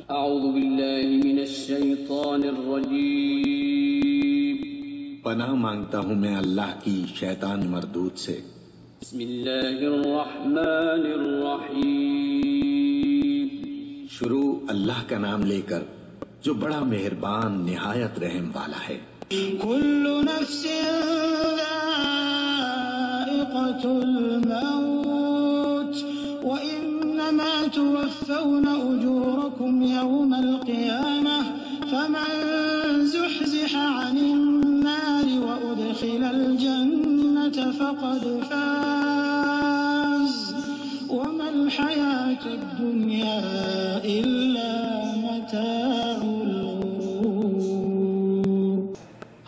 اعوذ باللہ من الشیطان الرجیم، پناہ مانگتا ہوں میں اللہ کی شیطان مردود سے۔ بسم اللہ الرحمن الرحیم، شروع اللہ کا نام لے کر جو بڑا مہربان نہایت رحم والا ہے۔ كل نفس ذائقة الموت وإنما توفون أجوركم يوم القيامة فمن زحزح عن النار وأدخل الجنة فقد فاز وما الحياة الدنيا إلا متاع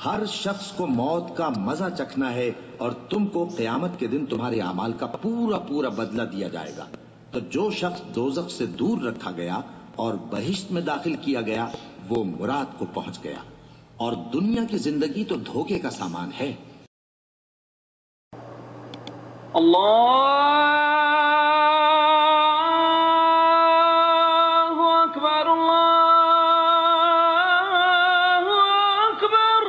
ہر شخص کو موت کا مزہ چکھنا ہے اور تم کو قیامت کے دن تمہارے اعمال کا پورا پورا بدلہ دیا جائے گا۔ تو جو شخص دوزخ سے دور رکھا گیا اور بہشت میں داخل کیا گیا وہ مراد کو پہنچ گیا، اور دنیا کی زندگی تو دھوکے کا سامان ہے۔ اللہ اکبر، اللہ اکبر،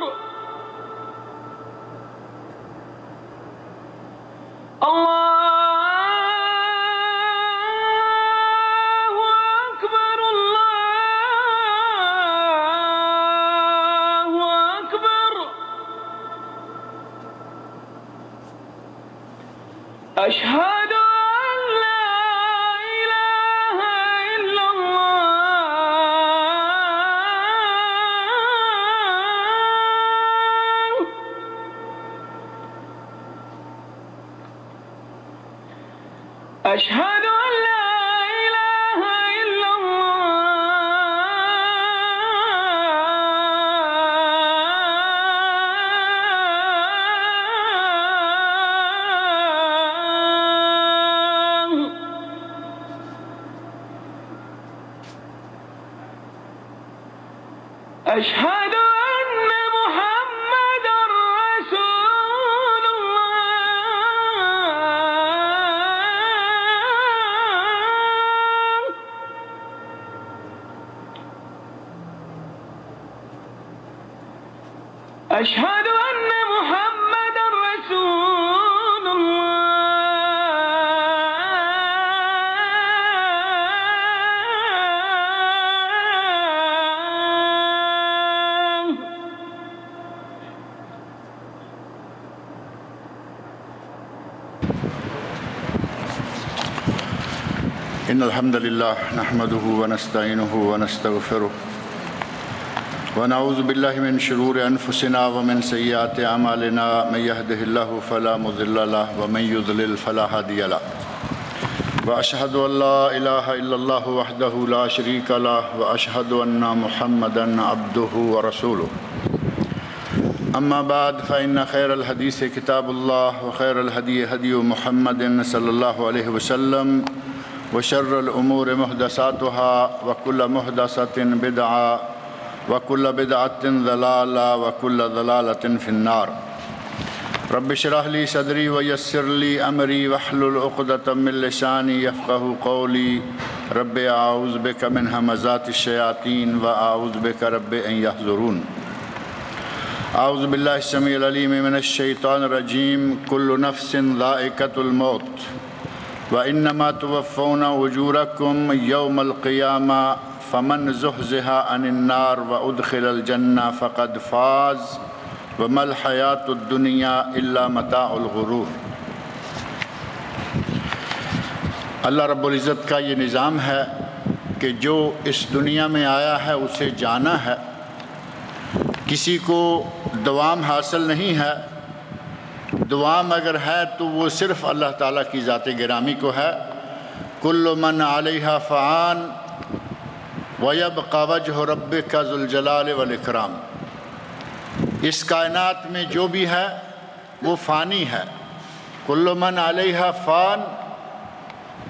اللہ اکبر، اللہ اکبر، اشہد ان لا الہ الا اللہ، اشہد ان لا الہ الا اللہ، اشہد ان محمد رسول اللہ، اشہد ان محمد رسول اللہ۔ إن الحمد لله نحمده ونستعينه ونستغفره ونعوذ بالله من شرور أنفسنا ومن سيئات أعمالنا، من يهده الله فلا مضل له ومن يضلل فلا هادي له، وأشهد أن لا إله إلا الله وحده لا شريك له، وأشهد أن محمدا عبده ورسوله. أما بعد فإن خير الحديث كتاب الله، وخير الهدي هدي محمد صلى الله عليه وسلم، وشر الأمور محدثاتها، وكل محدثة بدعة، وكل بدعة ضلالة، وكل ضلالة في النار. رب اشرح لي صدري ويسر لي أمري واحلل عقدة من لساني يفقهوا قولي. رب أعوذ بك من همزات الشياطين وأعوذ بك رب أن يحضرون. أعوذ بالله السميع العليم من الشيطان الرجيم. كل نفس ذائقة الموت وإنما توفون أجوركم يوم القيامة فمن زحزح عن النار وأدخل الجنة فقد فاز وما الحياة الدنيا إلا متاع الغرور۔ اللہ رب العزت کا یہ نظام ہے کہ جو اس دنیا میں آیا ہے اسے جانا ہے، کسی کو دوام حاصل نہیں ہے۔ دوام اگر ہے تو وہ صرف اللہ تعالیٰ کی ذات گرامی کو ہے۔ کل من علیہا فان وَيَبْقَى وَجْهُ رَبِّكَ ذُو الْجَلَالِ وَالْإِكْرَامِ۔ اس کائنات میں جو بھی ہے وہ فانی ہے۔ کل من علیہا فان،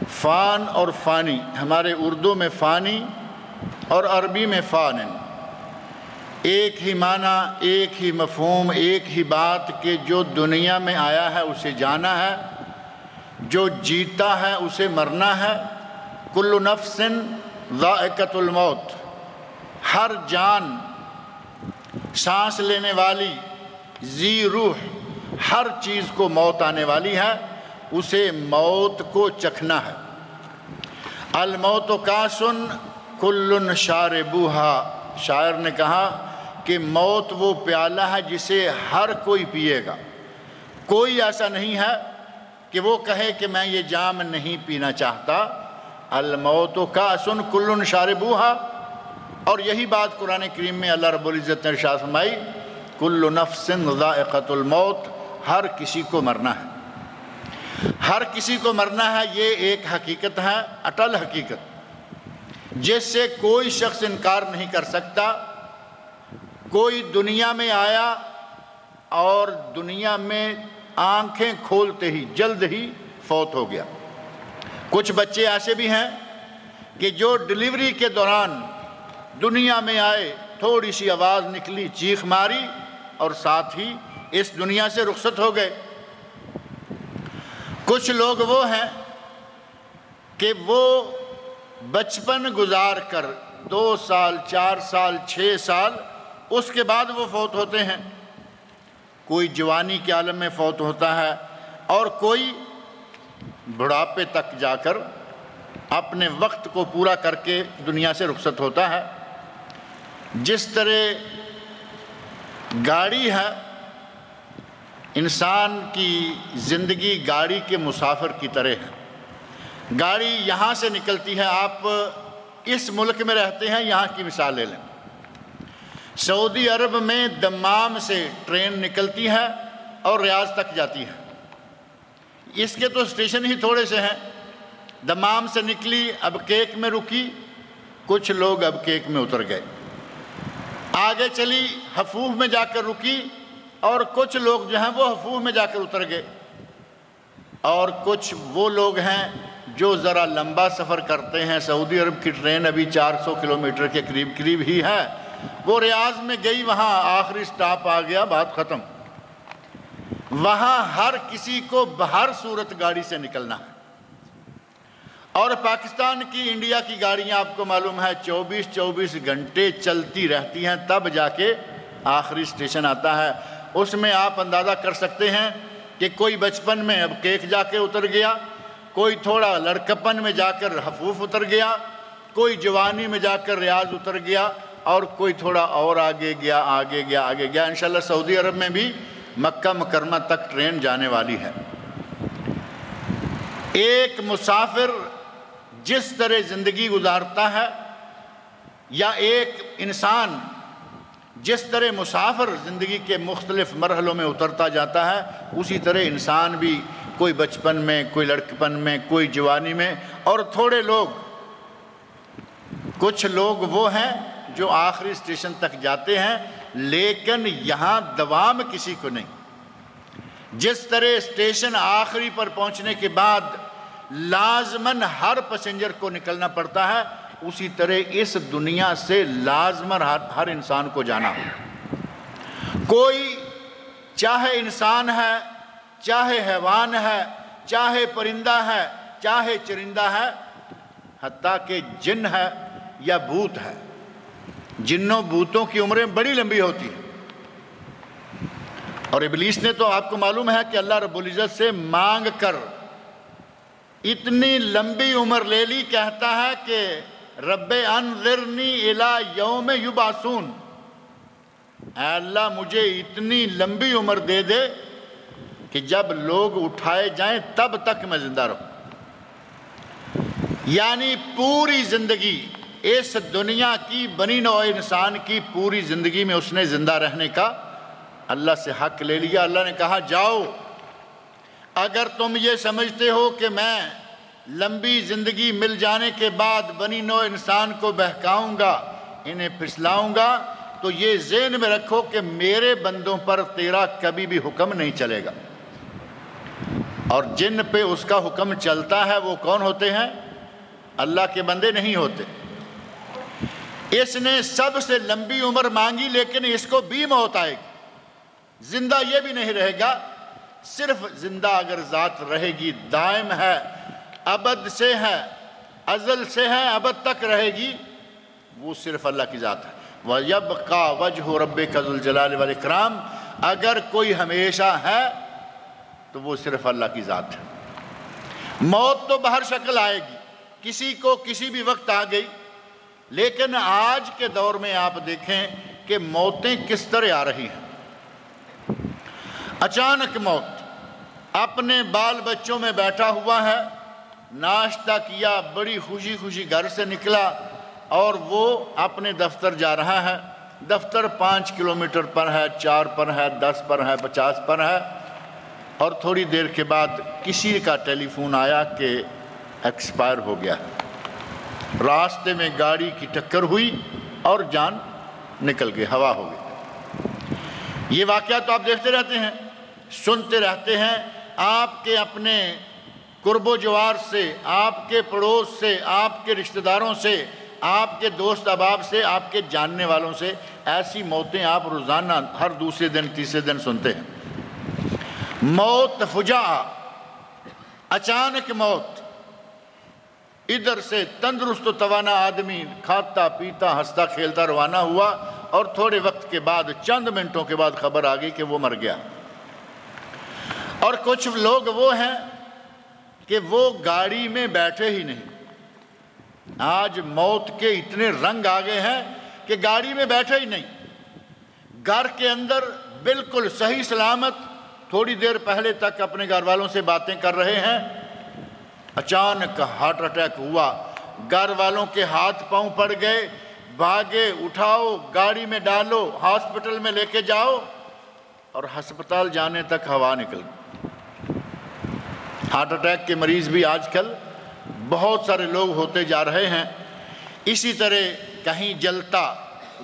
فان اور فانی، ہمارے اردو میں فانی اور عربی میں فانن، ایک ہی معنی، ایک ہی مفہوم، ایک ہی بات کہ جو دنیا میں آیا ہے اسے جانا ہے، جو جیتا ہے اسے مرنا ہے۔ کل نفس ذائقۃ الموت، ہر جان سانس لینے والی ذی روح ہر چیز کو موت آنے والی ہے، اسے موت کو چکھنا ہے۔ الموت کاس کل شاربوہا، شاعر نے کہا کہ موت وہ پیالہ ہے جسے ہر کوئی پیے گا، کوئی ایسا نہیں ہے کہ وہ کہے کہ میں یہ جام نہیں پینا چاہتا۔ الموت کاس کل شاربوہا، اور یہی بات قرآن کریم میں اللہ رب العزت نے ارشاد فرمائی کل نفس ذائقۃ الموت، ہر کسی کو مرنا ہے، ہر کسی کو مرنا ہے۔ یہ ایک حقیقت ہے، اٹل حقیقت، جس سے کوئی شخص انکار نہیں کر سکتا۔ کوئی دنیا میں آیا اور دنیا میں آنکھیں کھولتے ہی جلد ہی فوت ہو گیا۔ کچھ بچے ایسے بھی ہیں کہ جو ڈلیوری کے دوران دنیا میں آئے، تھوڑی سی آواز نکلی، چیخ ماری اور ساتھ ہی اس دنیا سے رخصت ہو گئے۔ کچھ لوگ وہ ہیں کہ وہ بچپن گزار کر 2 سال 4 سال 6 سال اس کے بعد وہ فوت ہوتے ہیں۔ کوئی جوانی کے عالم میں فوت ہوتا ہے اور کوئی بڑھاپے تک جا کر اپنے وقت کو پورا کر کے دنیا سے رخصت ہوتا ہے۔ جس طرح گاڑی ہے، انسان کی زندگی گاڑی کے مسافر کی طرح ہے۔ گاڑی یہاں سے نکلتی ہے، آپ اس ملک میں رہتے ہیں، یہاں کی مثال لے لیں۔ سعودی عرب میں دمام سے ٹرین نکلتی ہے اور ریاض تک جاتی ہے۔ اس کے تو اسٹیشن ہی تھوڑے سے ہیں۔ دمام سے نکلی، اب کیک میں رکی، کچھ لوگ اب کیک میں اتر گئے۔ آگے چلی، حفوف میں جا کر رکی اور کچھ لوگ جو ہیں وہ حفوف میں جا کر اتر گئے، اور کچھ وہ لوگ ہیں جو ذرا لمبا سفر کرتے ہیں۔ سعودی عرب کی ٹرین ابھی 400 کلومیٹر کے قریب ہی ہے، وہ ریاض میں گئی، وہاں آخری سٹاپ آ گیا، بات ختم۔ وہاں ہر کسی کو بہر صورت گاڑی سے نکلنا ہے، اور پاکستان کی، انڈیا کی گاڑیاں آپ کو معلوم ہے 24 گھنٹے چلتی رہتی ہیں، تب جا کے آخری اسٹیشن آتا ہے۔ اس میں آپ اندازہ کر سکتے ہیں کہ کوئی بچپن میں اب کیک جا کے اتر گیا، کوئی تھوڑا لڑکپن میں جا کر حفوف اتر گیا، کوئی جوانی میں جا کر ریاض اتر گیا، اور کوئی تھوڑا اور آگے گیا۔ انشاءاللہ سعودی عرب میں بھی مکہ مکرمہ تک ٹرین جانے والی ہے۔ ایک مسافر جس طرح زندگی گزارتا ہے، یا ایک انسان جس طرح مسافر زندگی کے مختلف مرحلوں میں اترتا جاتا ہے، اسی طرح انسان بھی کوئی بچپن میں، کوئی لڑکپن میں، کوئی جوانی میں، اور تھوڑے لوگ، کچھ لوگ وہ ہیں جو آخری اسٹیشن تک جاتے ہیں، لیکن یہاں دوام کسی کو نہیں۔ جس طرح اسٹیشن آخری پر پہنچنے کے بعد لازماً ہر پیسنجر کو نکلنا پڑتا ہے، اسی طرح اس دنیا سے لازماً ہر انسان کو جانا ہو۔ کوئی چاہے انسان ہے، چاہے حیوان ہے، چاہے پرندہ ہے، چاہے چرندہ ہے، حتیٰ کہ جن ہے یا بھوت ہے۔ جنوں بھوتوں کی عمریں بڑی لمبی ہوتی ہیں، اور ابلیس نے تو آپ کو معلوم ہے کہ اللہ رب العزت سے مانگ کر اتنی لمبی عمر لے لی، کہتا ہے کہ رب انظرنی الی یوم یبعثون، اے اللہ مجھے اتنی لمبی عمر دے دے کہ جب لوگ اٹھائے جائیں تب تک میں زندہ رہوں۔ یعنی پوری زندگی اس دنیا کی، بنی نوع انسان کی پوری زندگی میں اس نے زندہ رہنے کا اللہ سے حق لے لیا۔ اللہ نے کہا جاؤ، اگر تم یہ سمجھتے ہو کہ میں لمبی زندگی مل جانے کے بعد بنی نوع انسان کو بہکاؤں گا، انہیں پھسلاؤں گا، تو یہ ذہن میں رکھو کہ میرے بندوں پر تیرا کبھی بھی حکم نہیں چلے گا۔ اور جن پہ اس کا حکم چلتا ہے وہ کون ہوتے ہیں؟ اللہ کے بندے نہیں ہوتے۔ اس نے سب سے لمبی عمر مانگی، لیکن اس کو بھی موت آئے گی، زندہ یہ بھی نہیں رہے گا۔ صرف زندہ اگر ذات رہے گی، دائم ہے، ابد سے ہے، ازل سے ہے ابد تک رہے گی، وہ صرف اللہ کی ذات ہے۔ وَيَبْقَى وَجْهُ رَبِّكَ ذُو الْجَلَالِ وَالْإِكْرَامِ، اگر کوئی ہمیشہ ہے تو وہ صرف اللہ کی ذات ہے۔ موت تو بہر شکل آئے گی، کسی کو کسی بھی وقت آ گئی، لیکن آج کے دور میں آپ دیکھیں کہ موتیں کس طرح آ رہی ہیں۔ اچانک موت، اپنے بال بچوں میں بیٹھا ہوا ہے، ناشتہ کیا، بڑی خوشی خوشی گھر سے نکلا اور وہ اپنے دفتر جا رہا ہے۔ دفتر 5 کلومیٹر پر ہے، 4 پر ہے، 10 پر ہے، 50 پر ہے، اور تھوڑی دیر کے بعد کسی کا ٹیلی فون آیا کہ ایکسپائر ہو گیا۔ راستے میں گاڑی کی ٹکر ہوئی اور جان نکل گئی، ہوا ہو گئی۔ یہ واقعات تو آپ دیکھتے رہتے ہیں، سنتے رہتے ہیں، آپ کے اپنے قرب و جوار سے، آپ کے پڑوس سے، آپ کے رشتہ داروں سے، آپ کے دوست احباب سے، آپ کے جاننے والوں سے ایسی موتیں آپ روزانہ ہر دوسرے دن تیسرے دن سنتے ہیں۔ موت فجاء، اچانک موت۔ ادھر سے تندرست و توانا آدمی کھاتا پیتا ہنستا کھیلتا روانہ ہوا، اور تھوڑے وقت کے بعد، چند منٹوں کے بعد خبر آ گئی کہ وہ مر گیا۔ اور کچھ لوگ وہ ہیں کہ وہ گاڑی میں بیٹھے ہی نہیں۔ آج موت کے اتنے رنگ آ گئے ہیں کہ گاڑی میں بیٹھے ہی نہیں، گھر کے اندر بالکل صحیح سلامت تھوڑی دیر پہلے تک اپنے گھر والوں سے باتیں کر رہے ہیں، اچانک ہارٹ اٹیک ہوا، گھر والوں کے ہاتھ پاؤں پڑ گئے، بھاگے، اٹھاؤ، گاڑی میں ڈالو، ہاسپٹل میں لے کے جاؤ، اور ہسپتال جانے تک ہوا نکل گئی۔ ہارٹ اٹیک کے مریض بھی آج کل بہت سارے لوگ ہوتے جا رہے ہیں۔ اسی طرح کہیں جلتا،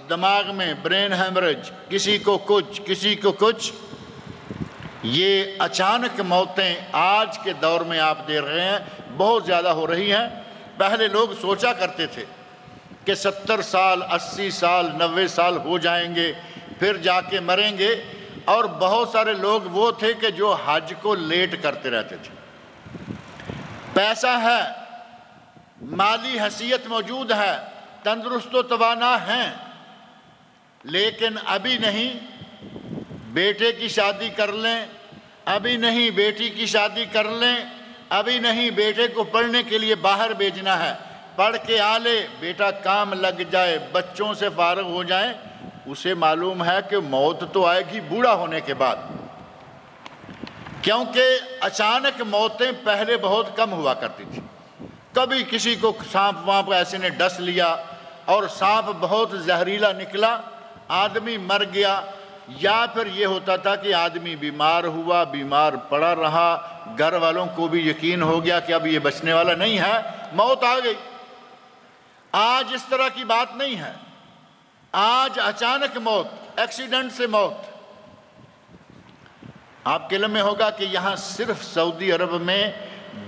دماغ میں برین ہیمریج، کسی کو کچھ۔ یہ اچانک موتیں آج کے دور میں آپ دیکھ رہے ہیں بہت زیادہ ہو رہی ہیں۔ پہلے لوگ سوچا کرتے تھے کہ 70 سال، 80 سال، 90 سال ہو جائیں گے پھر جا کے مریں گے، اور بہت سارے لوگ وہ تھے کہ جو حج کو لیٹ کرتے رہتے تھے۔ پیسہ ہے، مالی حیثیت موجود ہے، تندرست و توانا ہیں، لیکن ابھی نہیں بیٹے کی شادی کر لیں، ابھی نہیں بیٹی کی شادی کر لیں، ابھی نہیں بیٹے کو پڑھنے کے لیے باہر بھیجنا ہے، پڑھ کے آ لے، بیٹا کام لگ جائے، بچوں سے فارغ ہو جائیں، اسے معلوم ہے کہ موت تو آئے گی بوڑھا ہونے کے بعد۔ کیونکہ اچانک موتیں پہلے بہت کم ہوا کرتی تھی۔ کبھی کسی کو سانپ وانپ ایسے نے ڈس لیا اور سانپ بہت زہریلا نکلا، آدمی مر گیا، یا پھر یہ ہوتا تھا کہ آدمی بیمار ہوا، بیمار پڑا رہا، گھر والوں کو بھی یقین ہو گیا کہ اب یہ بچنے والا نہیں ہے، موت آ گئی۔ آج اس طرح کی بات نہیں ہے، آج اچانک موت، ایکسیڈنٹ سے موت۔ آپ کے علم میں ہوگا کہ یہاں صرف سعودی عرب میں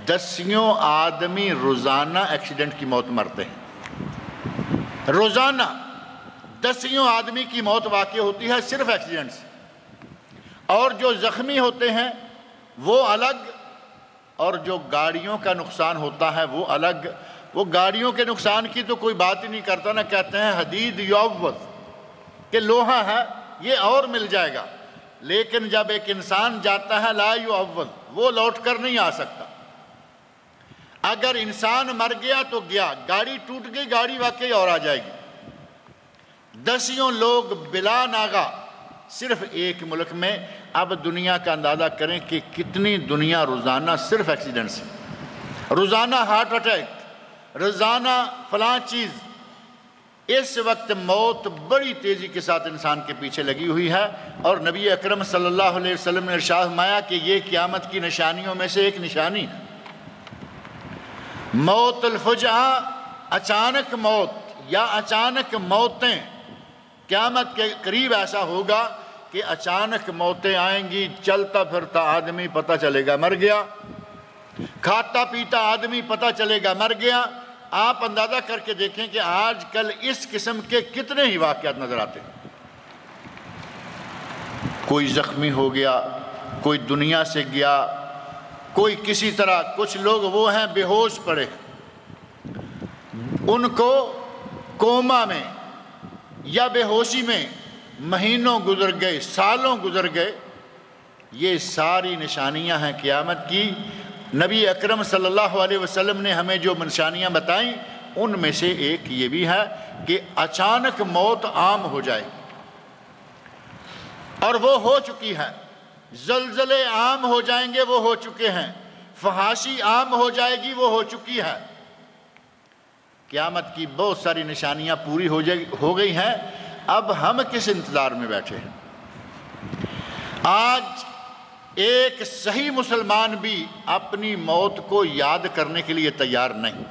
10 آدمی روزانہ ایکسیڈنٹ کی موت مرتے ہیں۔ روزانہ 10 آدمی کی موت واقع ہوتی ہے صرف ایکسیڈنٹ سے، اور جو زخمی ہوتے ہیں وہ الگ، اور جو گاڑیوں کا نقصان ہوتا ہے وہ الگ۔ وہ گاڑیوں کے نقصان کی تو کوئی بات ہی نہیں کرتا، نہ کہتے ہیں حدید یعوض کہ لوہا ہے یہ اور مل جائے گا، لیکن جب ایک انسان جاتا ہے لا یعوض، وہ لوٹ کر نہیں آ سکتا۔ اگر انسان مر گیا تو گیا، گاڑی ٹوٹ گئی، گاڑی واقعی اور آ جائے گی۔ 10 لوگ بلا ناغہ صرف ایک ملک میں۔ اب دنیا کا اندازہ کریں کہ کتنی دنیا روزانہ صرف ایکسیڈنٹ سے، روزانہ ہارٹ اٹیک، روزانہ فلاں چیز۔ اس وقت موت بڑی تیزی کے ساتھ انسان کے پیچھے لگی ہوئی ہے، اور نبی اکرم صلی اللہ علیہ وسلم نے ارشاد فرمایا کہ یہ قیامت کی نشانیوں میں سے ایک نشانی ہے۔ موت الفجعہ، اچانک موت یا اچانک موتیں۔ قیامت کے قریب ایسا ہوگا کہ اچانک موتیں آئیں گی، چلتا پھرتا آدمی پتہ چلے گا مر گیا، کھاتا پیتا آدمی پتہ چلے گا مر گیا۔ آپ اندازہ کر کے دیکھیں کہ آج کل اس قسم کے کتنے ہی واقعات نظر آتے ہیں۔ کوئی زخمی ہو گیا، کوئی دنیا سے گیا، کوئی کسی طرح، کچھ لوگ وہ ہیں بے ہوش پڑے، ان کو کوما میں یا بے ہوشی میں مہینوں گزر گئے، سالوں گزر گئے۔ یہ ساری نشانیاں ہیں قیامت کی۔ نبی اکرم صلی اللہ علیہ وسلم نے ہمیں جو نشانیاں بتائیں ان میں سے ایک یہ بھی ہے کہ اچانک موت عام ہو جائے گی، اور وہ ہو چکی ہے۔ زلزلے عام ہو جائیں گے، وہ ہو چکے ہیں۔ فحاشی عام ہو جائے گی، وہ ہو چکی ہے۔ قیامت کی بہت ساری نشانیاں پوری ہو گئی ہیں۔ اب ہم کس انتظار میں بیٹھے ہیں؟ آج ایک صحیح مسلمان بھی اپنی موت کو یاد کرنے کے لیے تیار نہیں۔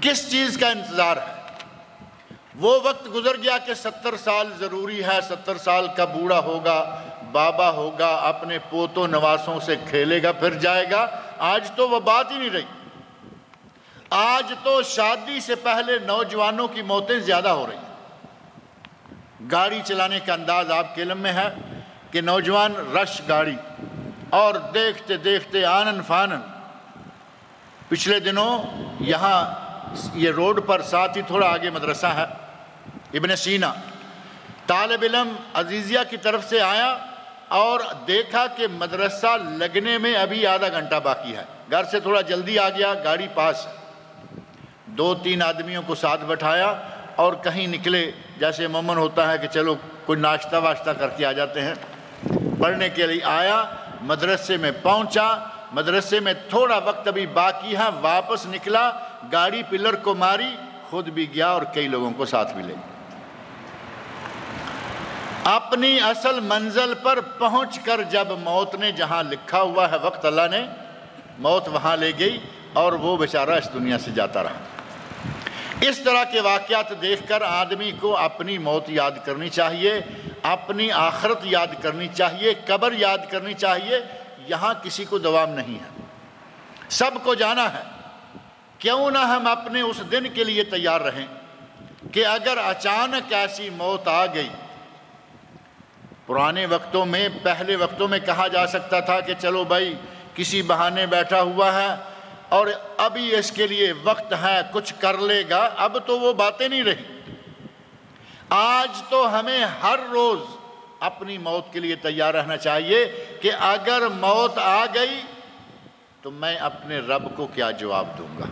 کس چیز کا انتظار ہے؟ وہ وقت گزر گیا کہ 70 سال ضروری ہے، 70 سال کا بوڑھا ہوگا، بابا ہوگا، اپنے پوتوں نواسوں سے کھیلے گا، پھر جائے گا۔ آج تو وہ بات ہی نہیں رہی۔ آج تو شادی سے پہلے نوجوانوں کی موتیں زیادہ ہو رہی ہیں۔ گاڑی چلانے کا انداز آپ کے علم میں ہے کہ نوجوان رش گاڑی، اور دیکھتے دیکھتے آنن فانن۔ پچھلے دنوں یہاں یہ روڈ پر ساتھ ہی تھوڑا آگے مدرسہ ہے ابن سینا، طالب علم عزیزیہ کی طرف سے آیا اور دیکھا کہ مدرسہ لگنے میں ابھی آدھا گھنٹہ باقی ہے۔ گھر سے تھوڑا جلدی آ گیا، گاڑی پاس ہے۔ 2-3 آدمیوں کو ساتھ بٹھایا اور کہیں نکلے، جیسے عموماً ہوتا ہے کہ چلو کوئی ناشتہ واشتہ کر کے آ جاتے ہیں۔ پڑھنے کے لیے آیا، مدرسے میں پہنچا، مدرسے میں تھوڑا وقت ابھی باقی ہے، واپس نکلا، گاڑی پلر کو ماری، خود بھی گیا اور کئی لوگوں کو ساتھ بھی لے۔ اپنی اصل منزل پر پہنچ کر جب موت نے جہاں لکھا ہوا ہے وقت، اللہ نے موت وہاں لے گئی اور وہ بیچارہ اس دنیا سے جاتا رہا۔ اس طرح کے واقعات دیکھ کر آدمی کو اپنی موت یاد کرنی چاہیے، اپنی آخرت یاد کرنی چاہیے، قبر یاد کرنی چاہیے۔ یہاں کسی کو دوام نہیں ہے، سب کو جانا ہے۔ کیوں نہ ہم اپنے اس دن کے لیے تیار رہیں کہ اگر اچانک ایسی موت آ گئی۔ پرانے وقتوں میں، پہلے وقتوں میں کہا جا سکتا تھا کہ چلو بھائی کسی بہانے بیٹھا ہوا ہے اور ابھی اس کے لیے وقت ہے، کچھ کر لے گا۔ اب تو وہ باتیں نہیں رہی۔ آج تو ہمیں ہر روز اپنی موت کے لیے تیار رہنا چاہیے کہ اگر موت آ گئی تو میں اپنے رب کو کیا جواب دوں گا۔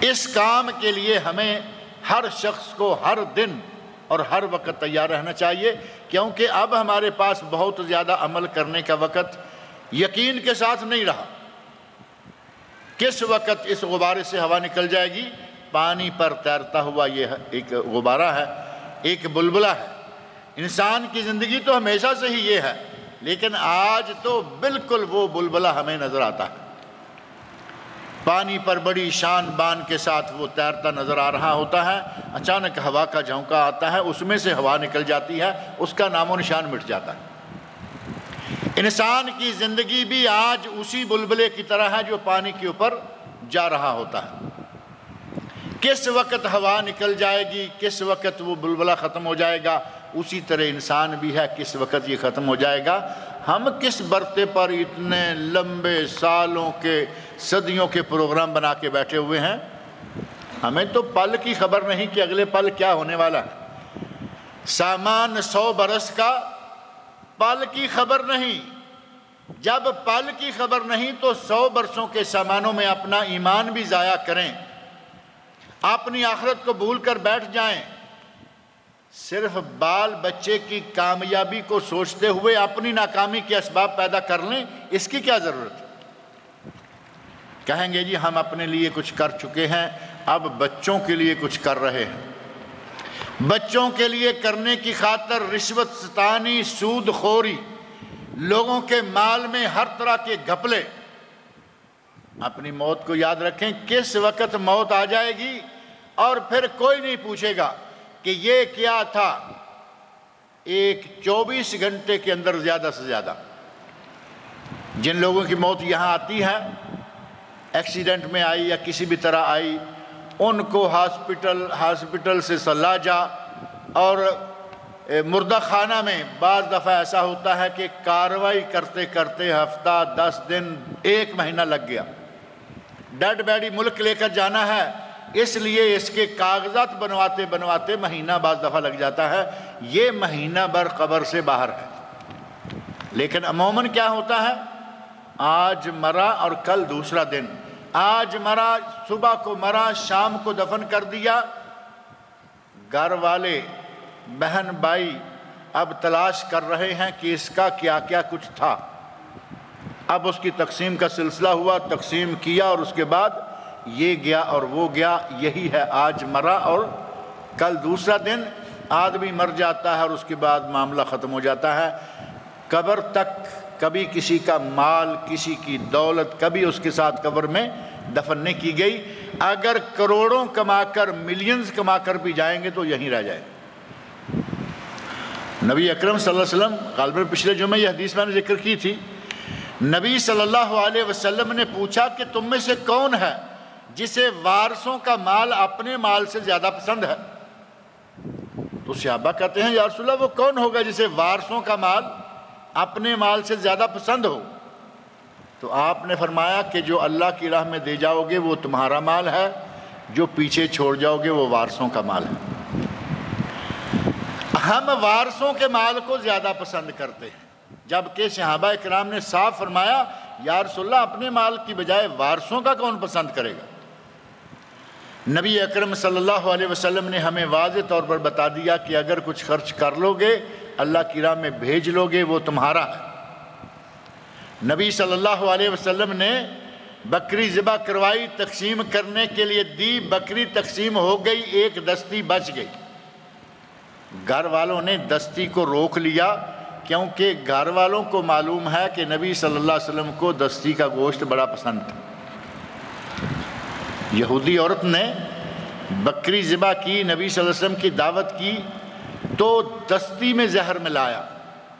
اس کام کے لیے ہمیں ہر شخص کو ہر دن اور ہر وقت تیار رہنا چاہیے، کیونکہ اب ہمارے پاس بہت زیادہ عمل کرنے کا وقت یقین کے ساتھ نہیں رہا۔ کس وقت اس غبارے سے ہوا نکل جائے گی؟ پانی پر تیرتا ہوا یہ ایک غبارہ ہے، ایک بلبلہ ہے۔ انسان کی زندگی تو ہمیشہ سے ہی یہ ہے، لیکن آج تو بالکل وہ بلبلہ ہمیں نظر آتا ہے۔ پانی پر بڑی شان بان کے ساتھ وہ تیرتا نظر آ رہا ہوتا ہے، اچانک ہوا کا جھونکا آتا ہے، اس میں سے ہوا نکل جاتی ہے، اس کا نام و نشان مٹ جاتا ہے۔ انسان کی زندگی بھی آج اسی بلبلے کی طرح ہے جو پانی کے اوپر جا رہا ہوتا ہے۔ کس وقت ہوا نکل جائے گی، کس وقت وہ بلبلہ ختم ہو جائے گا، اسی طرح انسان بھی ہے، کس وقت یہ ختم ہو جائے گا۔ ہم کس برتے پر اتنے لمبے سالوں کے، صدیوں کے پروگرام بنا کے بیٹھے ہوئے ہیں؟ ہمیں تو پل کی خبر نہیں کہ اگلے پل کیا ہونے والا ہے۔ سامان 100 برس کا، پل کی خبر نہیں۔ جب پل کی خبر نہیں تو 100 برسوں کے سامانوں میں اپنا ایمان بھی ضائع کریں، اپنی آخرت کو بھول کر بیٹھ جائیں، صرف بال بچے کی کامیابی کو سوچتے ہوئے اپنی ناکامی کے اسباب پیدا کر لیں، اس کی کیا ضرورت ہے؟ کہیں گے جی ہم اپنے لیے کچھ کر چکے ہیں، اب بچوں کے لیے کچھ کر رہے ہیں۔ بچوں کے لیے کرنے کی خاطر رشوت ستانی، سود خوری، لوگوں کے مال میں ہر طرح کے گھپلے۔ اپنی موت کو یاد رکھیں، کس وقت موت آ جائے گی اور پھر کوئی نہیں پوچھے گا کہ یہ کیا تھا۔ ایک 24 گھنٹے کے اندر زیادہ سے زیادہ جن لوگوں کی موت یہاں آتی ہے، ایکسیڈنٹ میں آئی یا کسی بھی طرح آئی، ان کو ہاسپٹل سے سلاجا اور مردہ خانہ میں بعض دفعہ ایسا ہوتا ہے کہ کارروائی کرتے کرتے ہفتہ، 10 دن، 1 مہینہ لگ گیا۔ ڈیڈ بیڈی ملک لے کر جانا ہے، اس لیے اس کے کاغذات بنواتے بنواتے مہینہ بعض دفعہ لگ جاتا ہے، یہ مہینہ بھر قبر سے باہر ہے۔ لیکن عموماً کیا ہوتا ہے، آج مرا اور کل دوسرا دن، آج مرا، صبح کو مرا، شام کو دفن کر دیا، گھر والے بہن بھائی اب تلاش کر رہے ہیں کہ اس کا کیا کیا کچھ تھا۔ اب اس کی تقسیم کا سلسلہ ہوا، تقسیم کیا، اور اس کے بعد یہ گیا اور وہ گیا۔ یہی ہے آج مرا اور کل دوسرا دن۔ آدمی مر جاتا ہے اور اس کے بعد معاملہ ختم ہو جاتا ہے۔ قبر تک کبھی کسی کا مال، کسی کی دولت کبھی اس کے ساتھ قبر میں دفن نہیں کی گئی۔ اگر کروڑوں کما کر، ملینز کما کر بھی جائیں گے تو یہیں رہ جائیں۔ نبی اکرم صلی اللہ علیہ وسلم، غالباً پچھلے جمعے یہ حدیث میں نے ذکر کی تھی، نبی صلی اللہ علیہ وسلم نے پوچھا کہ تم میں سے کون ہے جسے وارثوں کا مال اپنے مال سے زیادہ پسند ہے؟ تو صحابہ کہتے ہیں یا رسول اللہ وہ کون ہوگا جسے وارثوں کا مال اپنے مال سے زیادہ پسند ہو؟ تو آپ نے فرمایا کہ جو اللہ کی راہ میں دے جاؤ گے وہ تمہارا مال ہے، جو پیچھے چھوڑ جاؤ گے وہ وارثوں کا مال ہے۔ ہم وارثوں کے مال کو زیادہ پسند کرتے ہیں، جبکہ صحابہ اکرام نے صاف فرمایا یا رسول اللہ اپنے مال کی بجائے وارثوں کا کون پسند کرے گا؟ نبی اکرم صلی اللہ علیہ وسلم نے ہمیں واضح طور پر بتا دیا کہ اگر کچھ خرچ کر لو گے، اللہ کی راہ میں بھیج لو گے، وہ تمہارا ہے۔ نبی صلی اللہ علیہ وسلم نے بکری ذبح کروائی، تقسیم کرنے کے لیے دی، بکری تقسیم ہو گئی، ایک دستی بچ گئی۔ گھر والوں نے دستی کو روک لیا، کیونکہ گھر والوں کو معلوم ہے کہ نبی صلی اللہ علیہ وسلم کو دستی کا گوشت بڑا پسند تھا۔ یہودی عورت نے بکری ذبح کی، نبی صلی اللہ علیہ وسلم کی دعوت کی، تو دستی میں زہر ملایا،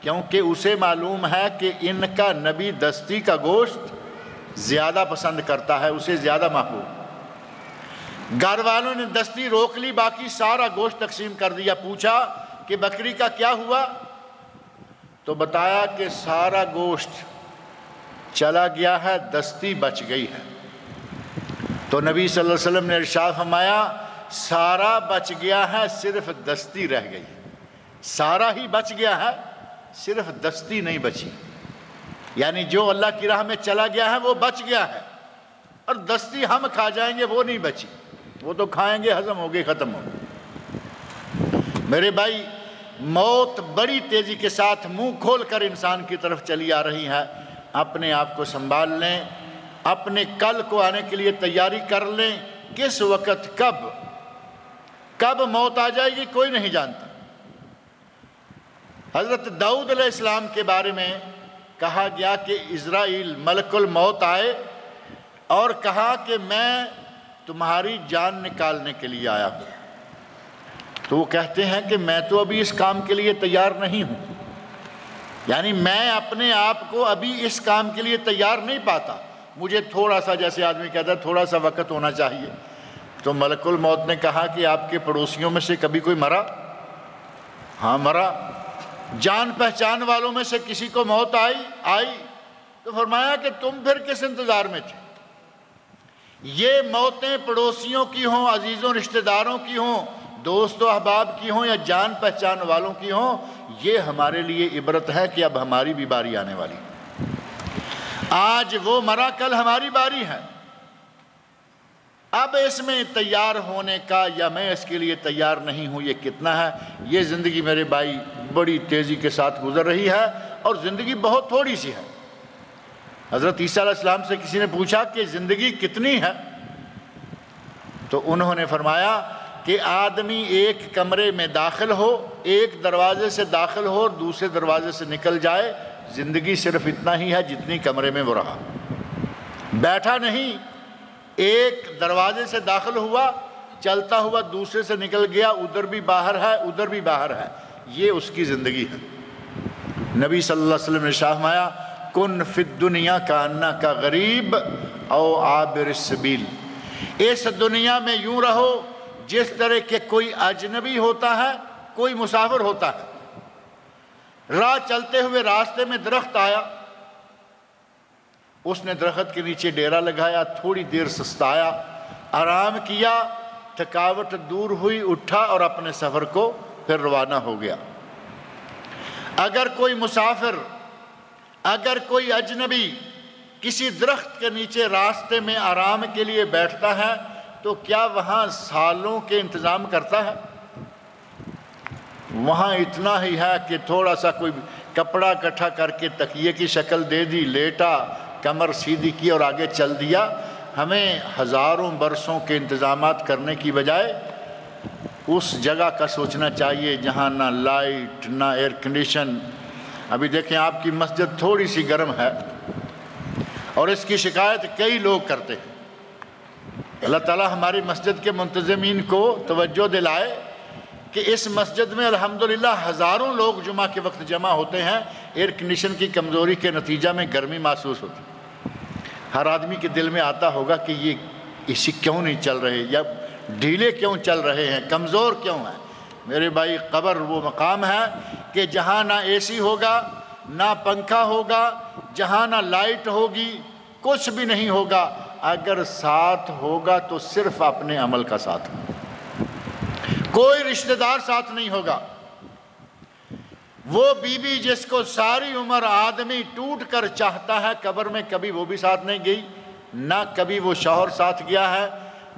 کیونکہ اسے معلوم ہے کہ ان کا نبی دستی کا گوشت زیادہ پسند کرتا ہے، اسے زیادہ محبوب۔ گھر والوں نے دستی روک لی، باقی سارا گوشت تقسیم کر دیا۔ پوچھا کہ بکری کا کیا ہوا؟ تو بتایا کہ سارا گوشت چلا گیا ہے، دستی بچ گئی ہے۔ تو نبی صلی اللہ علیہ وسلم نے ارشاد فرمایا سارا بچ گیا ہے، صرف دستی رہ گئی۔ سارا ہی بچ گیا ہے، صرف دستی نہیں بچی۔ یعنی جو اللہ کی راہ میں چلا گیا ہے وہ بچ گیا ہے، اور دستی ہم کھا جائیں گے وہ نہیں بچی، وہ تو کھائیں گے، ہضم ہو گئی، ختم ہو گئی۔ میرے بھائی، موت بڑی تیزی کے ساتھ منہ کھول کر انسان کی طرف چلی آ رہی ہے۔ اپنے آپ کو سنبھال لیں، اپنے کل کو آنے کے لیے تیاری کر لیں۔ کس وقت کب موت آ جائے گی کوئی نہیں جانتا۔ حضرت داؤد علیہ السلام کے بارے میں کہا گیا کہ عزرائیل ملک الموت آئے اور کہا کہ میں تمہاری جان نکالنے کے لیے آیا ہوں۔ تو وہ کہتے ہیں کہ میں تو ابھی اس کام کے لیے تیار نہیں ہوں، یعنی میں اپنے آپ کو ابھی اس کام کے لیے تیار نہیں پاتا، مجھے تھوڑا سا، جیسے آدمی کہتا ہے تھوڑا سا وقت ہونا چاہیے۔ تو ملک الموت نے کہا کہ آپ کے پڑوسیوں میں سے کبھی کوئی مرا؟ ہاں مرا۔ جان پہچان والوں میں سے کسی کو موت آئی؟ تو فرمایا کہ تم پھر کس انتظار میں تھے؟ یہ موتیں پڑوسیوں کی ہوں، عزیزوں رشتہ داروں کی ہوں، دوست و احباب کی ہوں، یا جان پہچان والوں کی ہوں، یہ ہمارے لیے عبرت ہے کہ اب ہماری بھی باری آنے والی۔ آج وہ مرا، کل ہماری باری ہے۔ اب اس میں تیار ہونے کا یا میں اس کے لیے تیار نہیں ہوں یہ کتنا ہے؟ یہ زندگی میرے بھائی بڑی تیزی کے ساتھ گزر رہی ہے، اور زندگی بہت تھوڑی سی ہے۔ حضرت عیسیٰ علیہ السلام سے کسی نے پوچھا کہ زندگی کتنی ہے؟ تو انہوں نے فرمایا کہ آدمی ایک کمرے میں داخل ہو، ایک دروازے سے داخل ہو اور دوسرے دروازے سے نکل جائے، زندگی صرف اتنا ہی ہے جتنی کمرے میں وہ رہا۔ بیٹھا نہیں، ایک دروازے سے داخل ہوا، چلتا ہوا دوسرے سے نکل گیا، ادھر بھی باہر ہے، ادھر بھی باہر ہے، یہ اس کی زندگی ہے۔ نبی صلی اللہ علیہ وسلم نے ارشاد فرمایا کن فی الدنیا کانک غریب او عابر السبیل، اس دنیا میں یوں رہو جس طرح کہ کوئی اجنبی ہوتا ہے، کوئی مسافر ہوتا ہے۔ راہ چلتے ہوئے راستے میں درخت آیا، اس نے درخت کے نیچے ڈیرا لگایا، تھوڑی دیر سستایا، آرام کیا، تھکاوٹ دور ہوئی، اٹھا اور اپنے سفر کو پھر روانہ ہو گیا۔ اگر کوئی مسافر، اگر کوئی اجنبی کسی درخت کے نیچے راستے میں آرام کے لیے بیٹھتا ہے تو کیا وہاں سالوں کے انتظام کرتا ہے؟ وہاں اتنا ہی ہے کہ تھوڑا سا کوئی کپڑا اکٹھا کر کے تکیے کی شکل دے دی، لیٹا، کمر سیدھی کی اور آگے چل دیا۔ ہمیں ہزاروں برسوں کے انتظامات کرنے کی بجائے اس جگہ کا سوچنا چاہیے جہاں نہ لائٹ نہ ایئر کنڈیشن۔ ابھی دیکھیں آپ کی مسجد تھوڑی سی گرم ہے اور اس کی شکایت کئی لوگ کرتے ہیں۔ اللہ تعالیٰ ہماری مسجد کے منتظمین کو توجہ دلائے کہ اس مسجد میں الحمدللہ ہزاروں لوگ جمعہ کے وقت جمع ہوتے ہیں۔ ایئر کنڈیشن کی کمزوری کے نتیجہ میں گرمی محسوس ہوتی ہے۔ ہر آدمی کے دل میں آتا ہوگا کہ یہ اسی کیوں نہیں چل رہے، یا ڈھیلے کیوں چل رہے ہیں، کمزور کیوں ہیں۔ میرے بھائی، قبر وہ مقام ہے کہ جہاں نہ اے سی ہوگا، نہ پنکھا ہوگا، جہاں نہ لائٹ ہوگی، کچھ بھی نہیں ہوگا۔ اگر ساتھ ہوگا تو صرف اپنے عمل کا ساتھ، کوئی رشتہ دار ساتھ نہیں ہوگا۔ وہ بیوی جس کو ساری عمر آدمی ٹوٹ کر چاہتا ہے، قبر میں کبھی وہ بھی ساتھ نہیں گئی، نہ کبھی وہ شوہر ساتھ گیا ہے،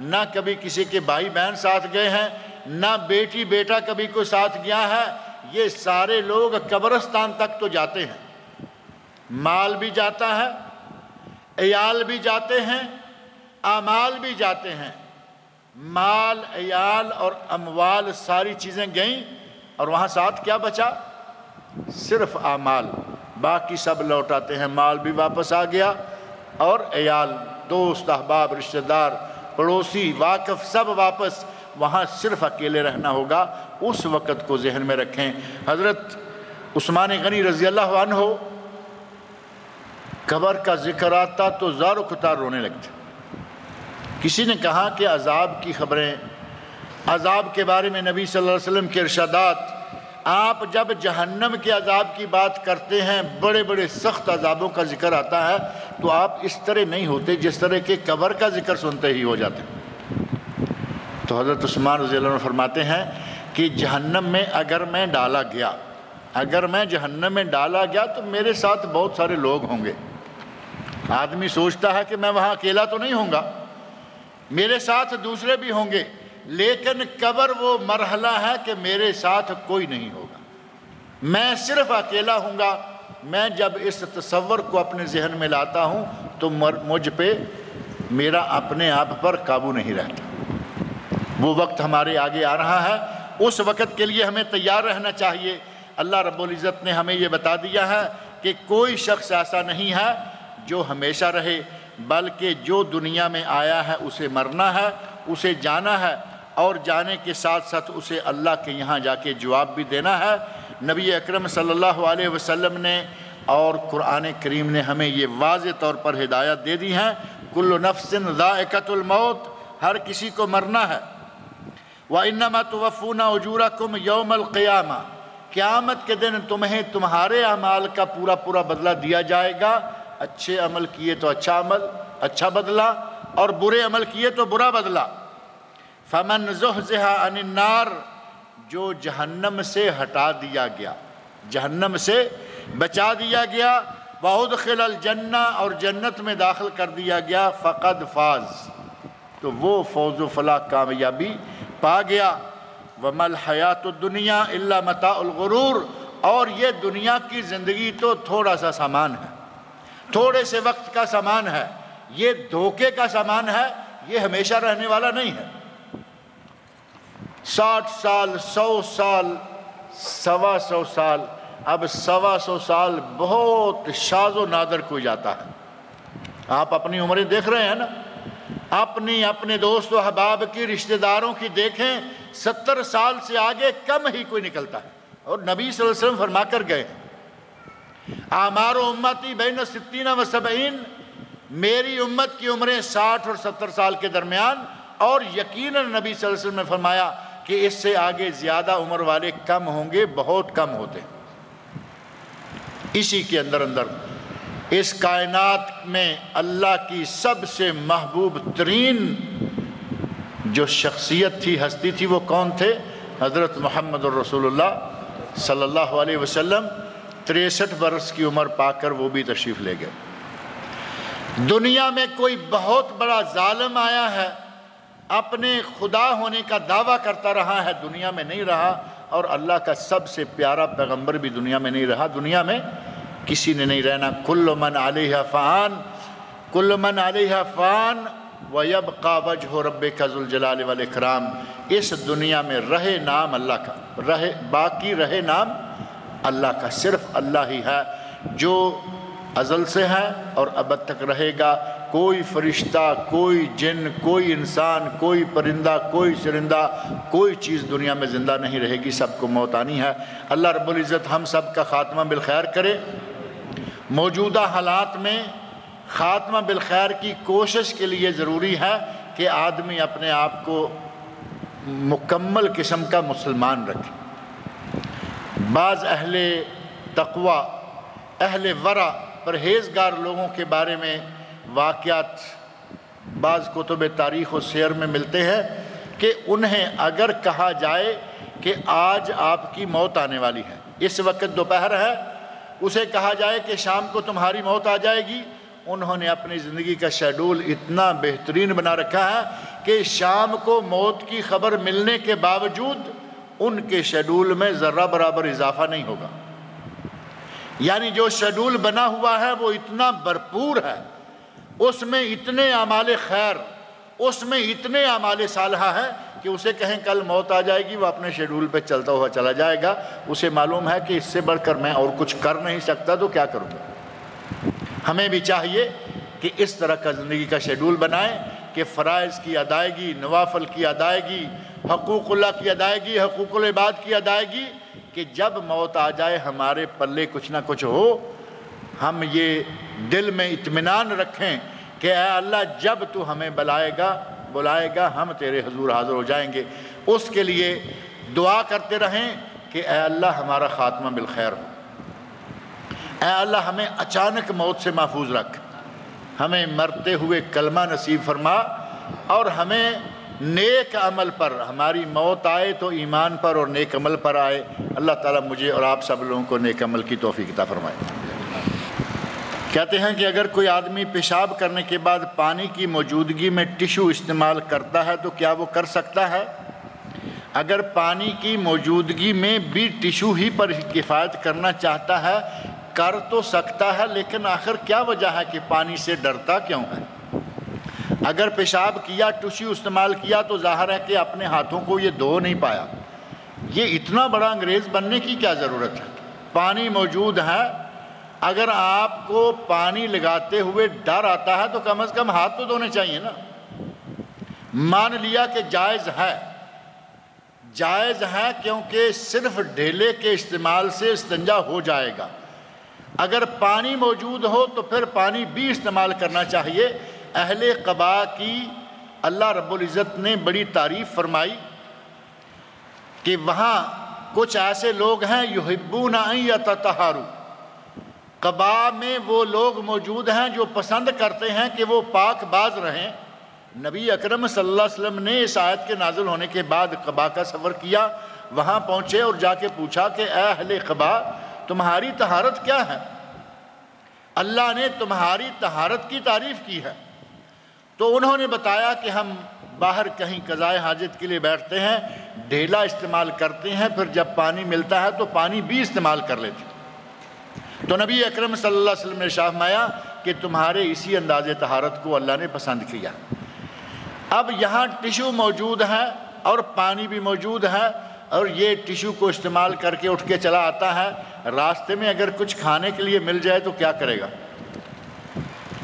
نہ کبھی کسی کے بھائی بہن ساتھ گئے ہیں، نہ بیٹی بیٹا کبھی کوئی ساتھ گیا ہے۔ یہ سارے لوگ قبرستان تک تو جاتے ہیں، مال بھی جاتا ہے، عیال بھی جاتے ہیں، اعمال بھی جاتے ہیں۔ مال، عیال اور اموال ساری چیزیں گئیں اور وہاں ساتھ کیا بچا؟ صرف اعمال۔ باقی سب لوٹ آتے ہیں، مال بھی واپس آ گیا اور عیال، دوست، احباب، رشتہ دار، پڑوسی، واقف، سب واپس۔ وہاں صرف اکیلے رہنا ہوگا۔ اس وقت کو ذہن میں رکھیں۔ حضرت عثمان غنی رضی اللہ عنہ قبر کا ذکر آتا تو زار و کتار رونے لگتے۔ کسی نے کہا کہ عذاب کی خبریں، عذاب کے بارے میں نبی صلی اللہ علیہ وسلم کے ارشادات، آپ جب جہنم کے عذاب کی بات کرتے ہیں، بڑے بڑے سخت عذابوں کا ذکر آتا ہے، تو آپ اس طرح نہیں ہوتے جس طرح کہ قبر کا ذکر سنتے ہی ہو جاتے۔ تو حضرت عثمان رضی اللہ عنہ فرماتے ہیں کہ جہنم میں اگر میں ڈالا گیا، اگر میں جہنم میں ڈالا گیا تو میرے ساتھ بہت سارے لوگ ہوں گے۔ آدمی سوچتا ہے کہ میں وہاں اکیلا تو نہیں ہوں گا، میرے ساتھ دوسرے بھی ہوں گے، لیکن قبر وہ مرحلہ ہے کہ میرے ساتھ کوئی نہیں ہوگا، میں صرف اکیلا ہوں گا۔ میں جب اس تصور کو اپنے ذہن میں لاتا ہوں تو مجھ پہ میرا اپنے آپ پر قابو نہیں رہتا۔ وہ وقت ہمارے آگے آ رہا ہے، اس وقت کے لیے ہمیں تیار رہنا چاہیے۔ اللہ رب العزت نے ہمیں یہ بتا دیا ہے کہ کوئی شخص ایسا نہیں ہے جو ہمیشہ رہے، بلکہ جو دنیا میں آیا ہے اسے مرنا ہے، اسے جانا ہے، اور جانے کے ساتھ ساتھ اسے اللہ کے یہاں جا کے جواب بھی دینا ہے۔ نبی اکرم صلی اللہ علیہ وسلم نے اور قرآن کریم نے ہمیں یہ واضح طور پر ہدایت دے دی ہے، کل نفس ذائقۃ الموت، ہر کسی کو مرنا ہے۔ وَإِنَّمَا تُوَفُّونَ أُجُورَكُمْ يَوْمَ الْقِيَامَةِ، قیامت کے دن تمہیں تمہارے اعمال کا پورا پورا بدلہ دیا جائے گا۔ اچھے عمل کیے تو اچھا عمل، اچھا بدلہ، اور برے عمل کیے تو برا بدلہ۔ فَمَنْ زُحْزِحَ عَنِ النَّارِ، جو جہنم سے ہٹا دیا گیا، جہنم سے بچا دیا گیا، وَأُدْخِلَ الْجَنَّةَ، اور جنت میں داخل کر دیا گیا، فَقَدْ فَازَ، تو وہ فوز و فلاح، کامیابی پا گیا۔ وَمَا الْحَيَاةُ الدُّنْيَا إِلَّا مَتَاعُ الْغُرُورِ، اور یہ دنیا کی زندگی تو تھوڑا سا سامان ہے، تھوڑے سے وقت کا سامان ہے، یہ دھوکے کا سامان ہے، یہ ہمیشہ رہنے والا نہیں ہے۔ 60 سال، 100 سال، 125 سال، اب 125 سال بہت شاذ و نادر کوئی جاتا ہے۔ آپ اپنی عمریں دیکھ رہے ہیں نا، اپنے دوست و احباب کی، رشتہ داروں کی دیکھیں، 70 سال سے آگے کم ہی کوئی نکلتا ہے۔ اور نبی صلی اللہ علیہ وسلم فرما کر گئے ہیں، اعمار امتی بین 60 و 70، میری امت کی عمریں 60 اور 70 سال کے درمیان، اور یقیناً نبی صلی اللہ علیہ وسلم نے فرمایا کہ اس سے آگے زیادہ عمر والے کم ہوں گے، بہت کم ہوتے ہیں۔ اسی کے اندر اس کائنات میں اللہ کی سب سے محبوب ترین جو شخصیت تھی، ہستی تھی، وہ کون تھے؟ حضرت محمد الرسول اللہ صلی اللہ علیہ وسلم 63 برس کی عمر پا کر وہ بھی تشریف لے گئے۔ دنیا میں کوئی بہت بڑا ظالم آیا ہے، اپنے خدا ہونے کا دعویٰ کرتا رہا ہے، دنیا میں نہیں رہا، اور اللہ کا سب سے پیارا پیغمبر بھی دنیا میں نہیں رہا، دنیا میں کسی نے نہیں رہنا۔ کل من علیہا فان، کل من علیہا فان وَيَبْقَى وَجْهُ رَبِّكَ ذُو الْجَلَالِ وَالْإِكْرَامِ۔ اس دنیا میں رہے نام اللہ کا، باقی رہے نام اللہ کا، صرف اللہ ہی ہے جو ازل سے ہے اور ابد تک رہے گا۔ کوئی فرشتہ، کوئی جن، کوئی انسان، کوئی پرندہ، کوئی چرندہ، کوئی چیز دنیا میں زندہ نہیں رہے گی، سب کو موت آنی ہے۔ اللہ رب العزت ہم سب کا خاتمہ بالخیر کرے۔ موجودہ حالات میں خاتمہ بالخیر کی کوشش کے لیے ضروری ہے کہ آدمی اپنے آپ کو مکمل قسم کا مسلمان رکھے۔ بعض اہل تقوی، اہل ورع، پرہیزگار لوگوں کے بارے میں واقعات بعض کتب تاریخ و سیر میں ملتے ہیں کہ انہیں اگر کہا جائے کہ آج آپ کی موت آنے والی ہے، اس وقت دوپہر ہے، اسے کہا جائے کہ شام کو تمہاری موت آ جائے گی، انہوں نے اپنی زندگی کا شیڈول اتنا بہترین بنا رکھا ہے کہ شام کو موت کی خبر ملنے کے باوجود ان کے شیڈول میں ذرہ برابر اضافہ نہیں ہوگا۔ یعنی جو شیڈول بنا ہوا ہے وہ اتنا بھرپور ہے، اس میں اتنے اعمال خیر، اس میں اتنے اعمال صالحہ ہے کہ اسے کہیں کل موت آ جائے گی، وہ اپنے شیڈول پہ چلتا ہوا چلا جائے گا۔ اسے معلوم ہے کہ اس سے بڑھ کر میں اور کچھ کر نہیں سکتا، تو کیا کروں گا۔ ہمیں بھی چاہیے کہ اس طرح کا زندگی کا شیڈول بنائیں کہ فرائض کی ادائیگی، نوافل کی ادائیگی، حقوق اللہ کی ادائیگی، حقوق العباد کی ادائیگی، کہ جب موت آ جائے ہمارے پلے کچھ نہ کچھ ہو، ہم یہ دل میں اطمینان رکھیں کہ اے اللہ جب تو ہمیں بلائے گا ہم تیرے حضور حاضر ہو جائیں گے۔ اس کے لیے دعا کرتے رہیں کہ اے اللہ ہمارا خاتمہ بالخیر ہو، اے اللہ ہمیں اچانک موت سے محفوظ رکھ، ہمیں مرتے ہوئے کلمہ نصیب فرما، اور ہمیں نیک عمل پر، ہماری موت آئے تو ایمان پر اور نیک عمل پر آئے۔ اللہ تعالیٰ مجھے اور آپ سب لوگوں کو نیک عمل کی توفیق عطا فرمائے۔ کہتے ہیں کہ اگر کوئی آدمی پیشاب کرنے کے بعد پانی کی موجودگی میں ٹشو استعمال کرتا ہے تو کیا وہ کر سکتا ہے؟ اگر پانی کی موجودگی میں بھی ٹشو ہی پر کفایت کرنا چاہتا ہے کر تو سکتا ہے، لیکن آخر کیا وجہ ہے کہ پانی سے ڈرتا کیوں ہے؟ اگر پیشاب کیا، ٹشو استعمال کیا، تو ظاہر ہے کہ اپنے ہاتھوں کو یہ دھو نہیں پایا۔ یہ اتنا بڑا انگریز بننے کی کیا ضرورت ہے؟ پانی موجود ہے، اگر آپ کو پانی لگاتے ہوئے ڈر آتا ہے تو کم از کم ہاتھ تو دھونے چاہیے نا۔ مان لیا کہ جائز ہے کیونکہ صرف ڈھیلے کے استعمال سے استنجا ہو جائے گا۔ اگر پانی موجود ہو تو پھر پانی بھی استعمال کرنا چاہیے۔ اہل قباء کی اللہ رب العزت نے بڑی تعریف فرمائی کہ وہاں کچھ ایسے لوگ ہیں یحبون ان یتطہروا، قباء میں وہ لوگ موجود ہیں جو پسند کرتے ہیں کہ وہ پاک باز رہیں۔ نبی اکرم صلی اللہ علیہ وسلم نے اس آیت کے نازل ہونے کے بعد قباء کا سفر کیا، وہاں پہنچے اور جا کے پوچھا کہ اے اہل قباء تمہاری طہارت کیا ہے؟ اللہ نے تمہاری طہارت کی تعریف کی ہے۔ تو انہوں نے بتایا کہ ہم باہر کہیں قضائے حاجت کے لیے بیٹھتے ہیں، ڈھیلا استعمال کرتے ہیں، پھر جب پانی ملتا ہے تو پانی بھی استعمال کر لیتے ہیں۔ تو نبی اکرم صلی اللہ علیہ وسلم نے ارشاد فرمایا کہ تمہارے اسی انداز طہارت کو اللہ نے پسند کیا۔ اب یہاں ٹشو موجود ہے اور پانی بھی موجود ہے، اور یہ ٹشو کو استعمال کر کے اٹھ کے چلا آتا ہے، راستے میں اگر کچھ کھانے کے لیے مل جائے تو کیا کرے گا؟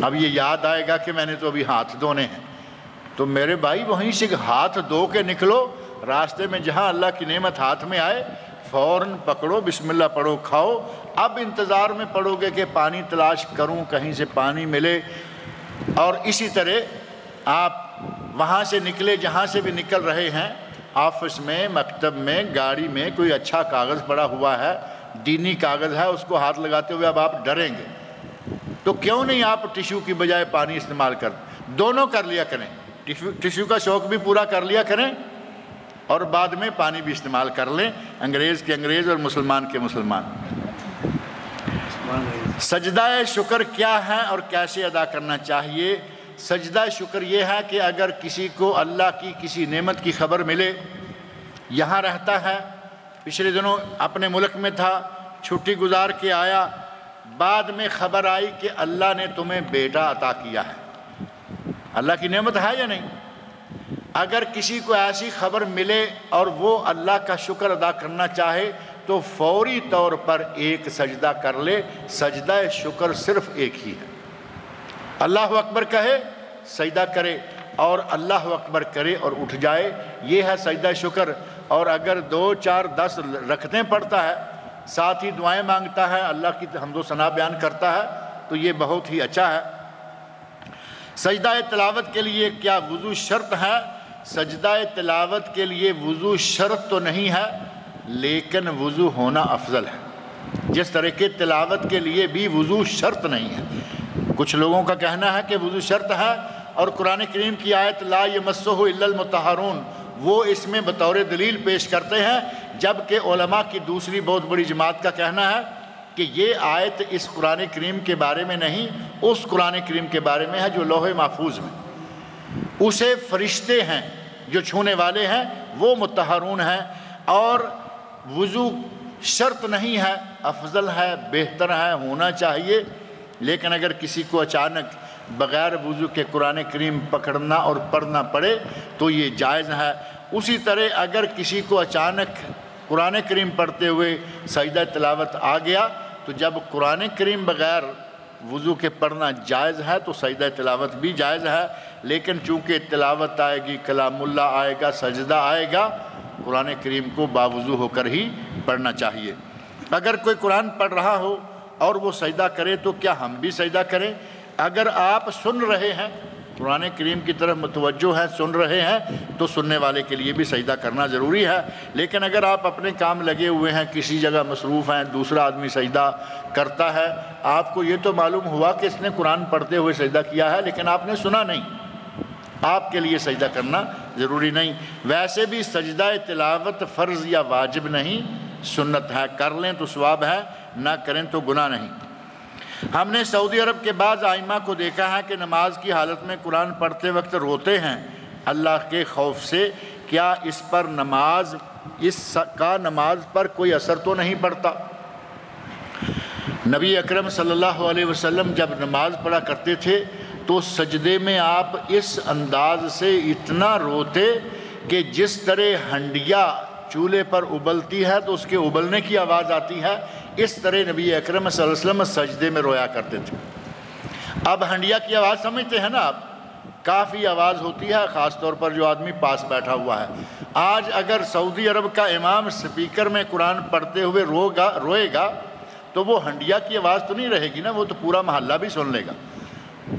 اب یہ یاد آئے گا کہ میں نے تو ابھی ہاتھ دھونے ہیں، تو میرے بھائی وہیں سے ہاتھ دھو کے نکلو، راستے میں جہاں اللہ کی نعمت ہاتھ میں آئے فوراً پکڑو، بسم اللہ پڑھو، کھاؤ۔ اب انتظار میں پڑو گے کہ پانی تلاش کروں، کہیں سے پانی ملے۔ اور اسی طرح آپ وہاں سے نکلے جہاں سے بھی نکل رہے ہیں، آفس میں، مکتب میں، گاڑی میں کوئی اچھا کاغذ پڑا ہوا ہے، دینی کاغذ ہے، اس کو ہاتھ لگاتے ہوئے اب آپ ڈریں گے، تو کیوں نہیں آپ ٹشو کی بجائے پانی استعمال کر دونوں کر لیا کریں، ٹشو کا شوق بھی پورا کر لیا کریں اور بعد میں پانی بھی استعمال کر لیں، انگریز کے انگریز اور مسلمان کے مسلمان۔ سجدہ شکر کیا ہے اور کیسے ادا کرنا چاہیے؟ سجدہ شکر یہ ہے کہ اگر کسی کو اللہ کی کسی نعمت کی خبر ملے، یہاں رہتا ہے، پچھلے دنوں اپنے ملک میں تھا، چھٹی گزار کے آیا، بعد میں خبر آئی کہ اللہ نے تمہیں بیٹا عطا کیا ہے، اللہ کی نعمت ہے یا نہیں؟ اگر کسی کو ایسی خبر ملے اور وہ اللہ کا شکر ادا کرنا چاہے تو فوری طور پر ایک سجدہ کر لے۔ سجدہ شکر صرف ایک ہی ہے، اللہ اکبر کہے، سجدہ کرے، اور اللہ اکبر کرے اور اٹھ جائے، یہ ہے سجدہ شکر۔ اور اگر 2 4 10 رکعتیں پڑھتا ہے، ساتھ ہی دعائیں مانگتا ہے، اللہ کی حمد و ثنا بیان کرتا ہے، تو یہ بہت ہی اچھا ہے۔ سجدہ تلاوت کے لیے کیا وضو شرط ہے؟ سجدہ تلاوت کے لیے وضو شرط تو نہیں ہے، لیکن وضو ہونا افضل ہے، جس طرح کہ تلاوت کے لیے بھی وضو شرط نہیں ہے۔ کچھ لوگوں کا کہنا ہے کہ وضو شرط ہے، اور قرآن کریم کی آیت لا یمسہ الا المطہرون وہ اس میں بطور دلیل پیش کرتے ہیں، جبکہ علماء کی دوسری بہت بڑی جماعت کا کہنا ہے کہ یہ آیت اس قرآن کریم کے بارے میں نہیں، اس قرآن کریم کے بارے میں ہے جو لوح محفوظ میں، اسے فرشتے ہیں جو چھونے والے ہیں وہ مطہرون ہیں، اور وضو شرط نہیں ہے، افضل ہے، بہتر ہے، ہونا چاہیے۔ لیکن اگر کسی کو اچانک بغیر وضو کے قرآن کریم پکڑنا اور پڑھنا پڑے تو یہ جائز ہے۔ اسی طرح اگر کسی کو اچانک قرآن کریم پڑھتے ہوئے سجدہ تلاوت آ گیا تو جب قرآن کریم بغیر وضو کے پڑھنا جائز ہے تو سجدہ تلاوت بھی جائز ہے، لیکن چونکہ تلاوت آئے گی، کلام اللہ آئے گا، سجدہ آئے گا، قرآن کریم کو باوضو ہو کر ہی پڑھنا چاہیے۔ اگر کوئی قرآن پڑھ رہا ہو اور وہ سجدہ کرے تو کیا ہم بھی سجدہ کریں؟ اگر آپ سن رہے ہیں، قرآن کریم کی طرف متوجہ ہیں، سن رہے ہیں، تو سننے والے کے لیے بھی سجدہ کرنا ضروری ہے۔ لیکن اگر آپ اپنے کام لگے ہوئے ہیں، کسی جگہ مصروف ہیں، دوسرا آدمی سجدہ کرتا ہے، آپ کو یہ تو معلوم ہوا کہ اس نے قرآن پڑھتے ہوئے سجدہ کیا ہے، لیکن آپ نے سنا نہیں، آپ کے لیے سجدہ کرنا ضروری نہیں۔ ویسے بھی سجدہ تلاوت فرض یا واجب نہیں، سنت ہے، کر لیں تو ثواب ہے، نہ کریں تو گناہ نہیں۔ ہم نے سعودی عرب کے بعض ائمہ کو دیکھا ہے کہ نماز کی حالت میں قرآن پڑھتے وقت روتے ہیں اللہ کے خوف سے، کیا اس کا نماز پر کوئی اثر تو نہیں پڑتا؟ نبی اکرم صلی اللہ علیہ وسلم جب نماز پڑھا کرتے تھے تو سجدے میں آپ اس انداز سے اتنا روتے کہ جس طرح ہنڈیا چولہے پر ابلتی ہے تو اس کے ابلنے کی آواز آتی ہے، اس طرح نبی اکرم صلی اللہ علیہ وسلم سجدے میں رویا کرتے تھے۔ اب ہنڈیا کی آواز سمجھتے ہیں نا آپ، کافی آواز ہوتی ہے، خاص طور پر جو آدمی پاس بیٹھا ہوا ہے۔ آج اگر سعودی عرب کا امام سپیکر میں قرآن پڑھتے ہوئے روئے گا تو وہ ہنڈیا کی آواز تو نہیں رہے گی نا، وہ تو پورا محلہ بھی سن لے گا،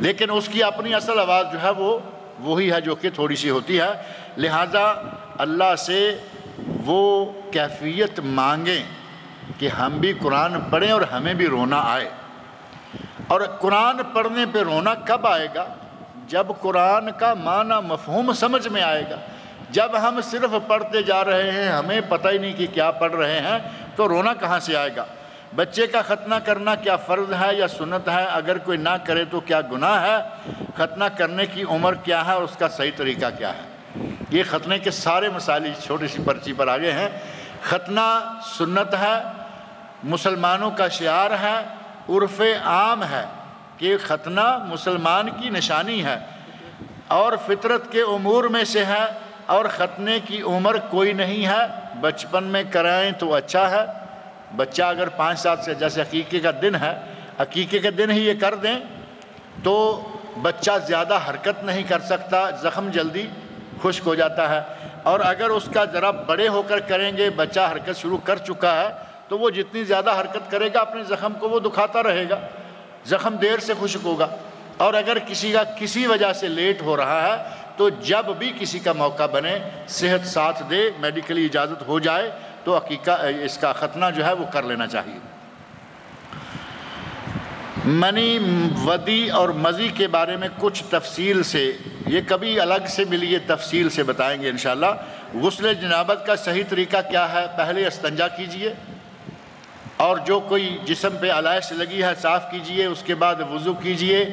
لیکن اس کی اپنی اصل آواز جو ہے وہ وہی ہے جو کہ تھوڑی سی ہوتی ہے۔ لہٰذا اللہ سے وہ کیفیت مانگیں کہ ہم بھی قرآن پڑھیں اور ہمیں بھی رونا آئے۔ اور قرآن پڑھنے پہ رونا کب آئے گا؟ جب قرآن کا معنی مفہوم سمجھ میں آئے گا۔ جب ہم صرف پڑھتے جا رہے ہیں، ہمیں پتہ ہی نہیں کہ کیا پڑھ رہے ہیں، تو رونا کہاں سے آئے گا؟ بچے کا ختنہ کرنا کیا فرض ہے یا سنت ہے؟ اگر کوئی نہ کرے تو کیا گناہ ہے؟ ختنہ کرنے کی عمر کیا ہے اور اس کا صحیح طریقہ کیا ہے؟ یہ ختنے کے سارے مسائل چھوٹی سی پرچی پر آگے ہیں۔ ختنہ سنت ہے، مسلمانوں کا شعار ہے، عرف عام ہے کہ ختنہ مسلمان کی نشانی ہے اور فطرت کے امور میں سے ہے، اور ختنے کی عمر کوئی نہیں ہے، بچپن میں کرائیں تو اچھا ہے۔ بچہ اگر 5 سال سے، جیسے عقیقے کا دن ہے، عقیقے کے دن ہی یہ کر دیں تو بچہ زیادہ حرکت نہیں کر سکتا، زخم جلدی خشک ہو جاتا ہے۔ اور اگر اس کا ذرا بڑے ہو کر کریں گے، بچہ حرکت شروع کر چکا ہے، تو وہ جتنی زیادہ حرکت کرے گا اپنے زخم کو وہ دکھاتا رہے گا، زخم دیر سے خشک ہوگا۔ اور اگر کسی کا کسی وجہ سے لیٹ ہو رہا ہے تو جب بھی کسی کا موقع بنے، صحت ساتھ دے، میڈیکلی اجازت ہو جائے تو عقیقہ اس کا ختنہ جو ہے وہ کر لینا چاہیے۔ منی، ودی اور مزی کے بارے میں کچھ تفصیل سے یہ کبھی الگ سے ملیے تفصیل سے بتائیں گے انشاءاللہ۔ غسل جنابت کا صحیح طریقہ کیا ہے؟ پہلے استنجا کیجئے، اور جو کوئی جسم پہ علائش لگی ہے صاف کیجئے، اس کے بعد وضو کیجئے۔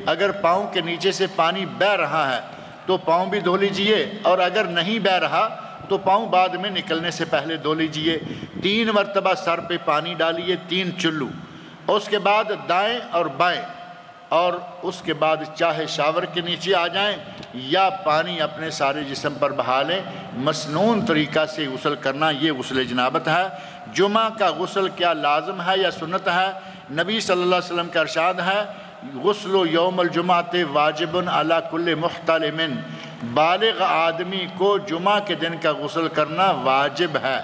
اگر پاؤں کے نیچے سے پانی بہہ رہا ہے تو پاؤں بھی دھو لیجئے، اور اگر نہیں بہہ رہا تو پاؤں بعد میں نکلنے سے پہلے دھو لیجئے۔ 3 مرتبہ سر پہ پانی ڈالیے، 3 چلو، اس کے بعد دائیں اور بائیں، اور اس کے بعد چاہے شاور کے نیچے آ جائیں یا پانی اپنے سارے جسم پر بہا لیں۔ مسنون طریقہ سے غسل کرنا، یہ غسل جنابت ہے۔ جمعہ کا غسل کیا لازم ہے یا سنت ہے؟ نبی صلی اللہ علیہ وسلم کا ارشاد ہے، غسل یوم الجمعۃ واجب علی کل محتلم، بالغ آدمی کو جمعہ کے دن کا غسل کرنا واجب ہے۔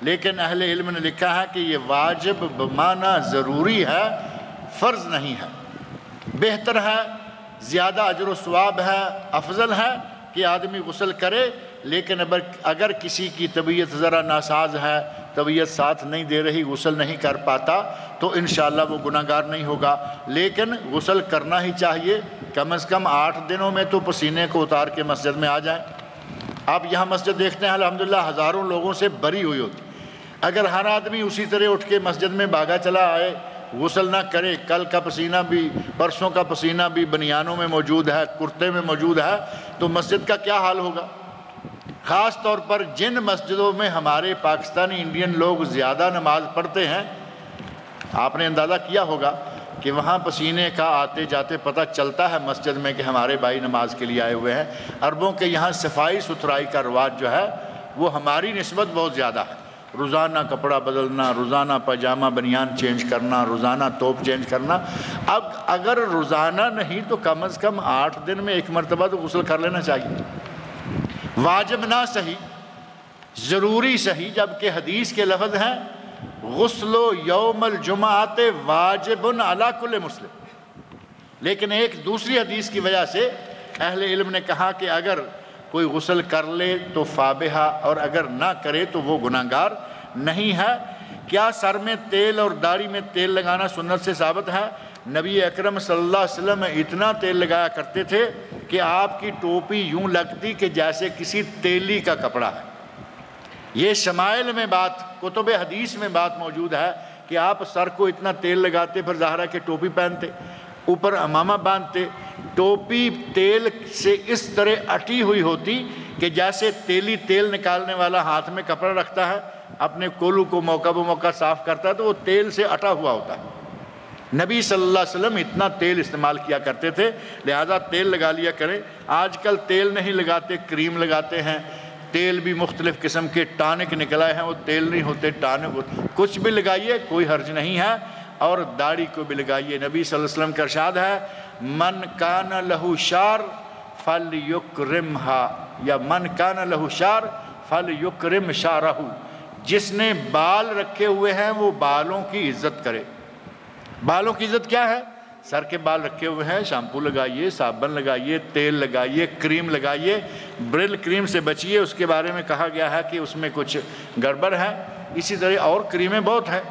لیکن اہل علم نے لکھا ہے کہ یہ واجب بمعنی ضروری ہے، فرض نہیں ہے۔ بہتر ہے، زیادہ اجر و ثواب ہے، افضل ہے کہ آدمی غسل کرے، لیکن اگر کسی کی طبیعت ذرا ناساز ہے، طبیعت ساتھ نہیں دے رہی، غسل نہیں کر پاتا، تو انشاءاللہ وہ گناہ گار نہیں ہوگا۔ لیکن غسل کرنا ہی چاہیے، کم از کم 8 دنوں میں تو پسینے کو اتار کے مسجد میں آ جائیں۔ آپ یہاں مسجد دیکھتے ہیں الحمدللہ ہزاروں لوگوں سے بھری ہوئی ہوتی، اگر ہر آدمی اسی طرح اٹھ کے مسجد میں بھاگا چلا آئے، غسل نہ کرے، کل کا پسینہ بھی، پرسوں کا پسینہ بھی بنیانوں میں موجود ہے، کرتے میں موجود ہے، تو مسجد کا کیا حال ہوگا؟ خاص طور پر جن مسجدوں میں ہمارے پاکستانی انڈین لوگ زیادہ نماز پڑھتے ہیں، آپ نے اندازہ کیا ہوگا کہ وہاں پسینے کا آتے جاتے پتہ چلتا ہے مسجد میں کہ ہمارے بھائی نماز کے لیے آئے ہوئے ہیں۔ عربوں کے یہاں صفائی ستھرائی کا رواج جو ہے وہ ہماری نسبت بہت زیادہ ہے۔ روزانہ کپڑا بدلنا، روزانہ پاجامہ بنیان چینج کرنا، روزانہ توپ چینج کرنا۔ اب اگر روزانہ نہیں تو کم از کم 8 دن میں 1 مرتبہ تو غسل کر لینا چاہیے۔ واجب نہ صحیح، ضروری صحیح، جبکہ حدیث کے لفظ ہیں غسل یوم الجمعۃ واجب علی کل مسلم۔ لیکن ایک دوسری حدیث کی وجہ سے اہل علم نے کہا کہ اگر کوئی غسل کر لے تو فابہا، اور اگر نہ کرے تو وہ گناہ گار نہیں ہے۔ کیا سر میں تیل اور داڑھی میں تیل لگانا سنت سے ثابت ہے؟ نبی اکرم صلی اللہ علیہ وسلم اتنا تیل لگایا کرتے تھے کہ آپ کی ٹوپی یوں لگتی کہ جیسے کسی تیلی کا کپڑا ہے۔ یہ شمائل میں بات، کتب حدیث میں بات موجود ہے کہ آپ سر کو اتنا تیل لگاتے، پھر ظاہر ہے کہ ٹوپی پہنتے، اوپر امامہ باندھتے، ٹوپی تیل سے اس طرح اٹی ہوئی ہوتی کہ جیسے تیلی تیل نکالنے والا ہاتھ میں کپڑا رکھتا ہے، اپنے کولو کو موقع بموقع صاف کرتا ہے تو وہ تیل سے اٹا ہوا ہوتا ہے۔ نبی صلی اللہ علیہ وسلم اتنا تیل استعمال کیا کرتے تھے، لہذا تیل لگا لیا کریں۔ آج کل تیل نہیں لگاتے، کریم لگاتے ہیں۔ تیل بھی مختلف قسم کے ٹانک نکل آئے ہیں، وہ تیل نہیں ہوتے، ٹانک۔ کچھ بھی لگائیے، کوئی حرج نہیں ہے، اور داڑھی کو بھی لگائیے۔ نبی صلی اللہ علیہ وسلم کا ارشاد ہے، من کان لہ شعر فلیکرمھا، یا من کان لہ شعر فلیکرم شعرہ، جس نے بال رکھے ہوئے ہیں وہ بالوں کی عزت کرے۔ بالوں کی عزت کیا ہے؟ سر کے بال رکھے ہوئے ہیں، شیمپو لگائیے، صابن لگائیے، تیل لگائیے، کریم لگائیے۔ برل کریم سے بچیے، اس کے بارے میں کہا گیا ہے کہ اس میں کچھ گڑبڑ ہے۔ اسی طرح اور کریمیں بہت ہیں۔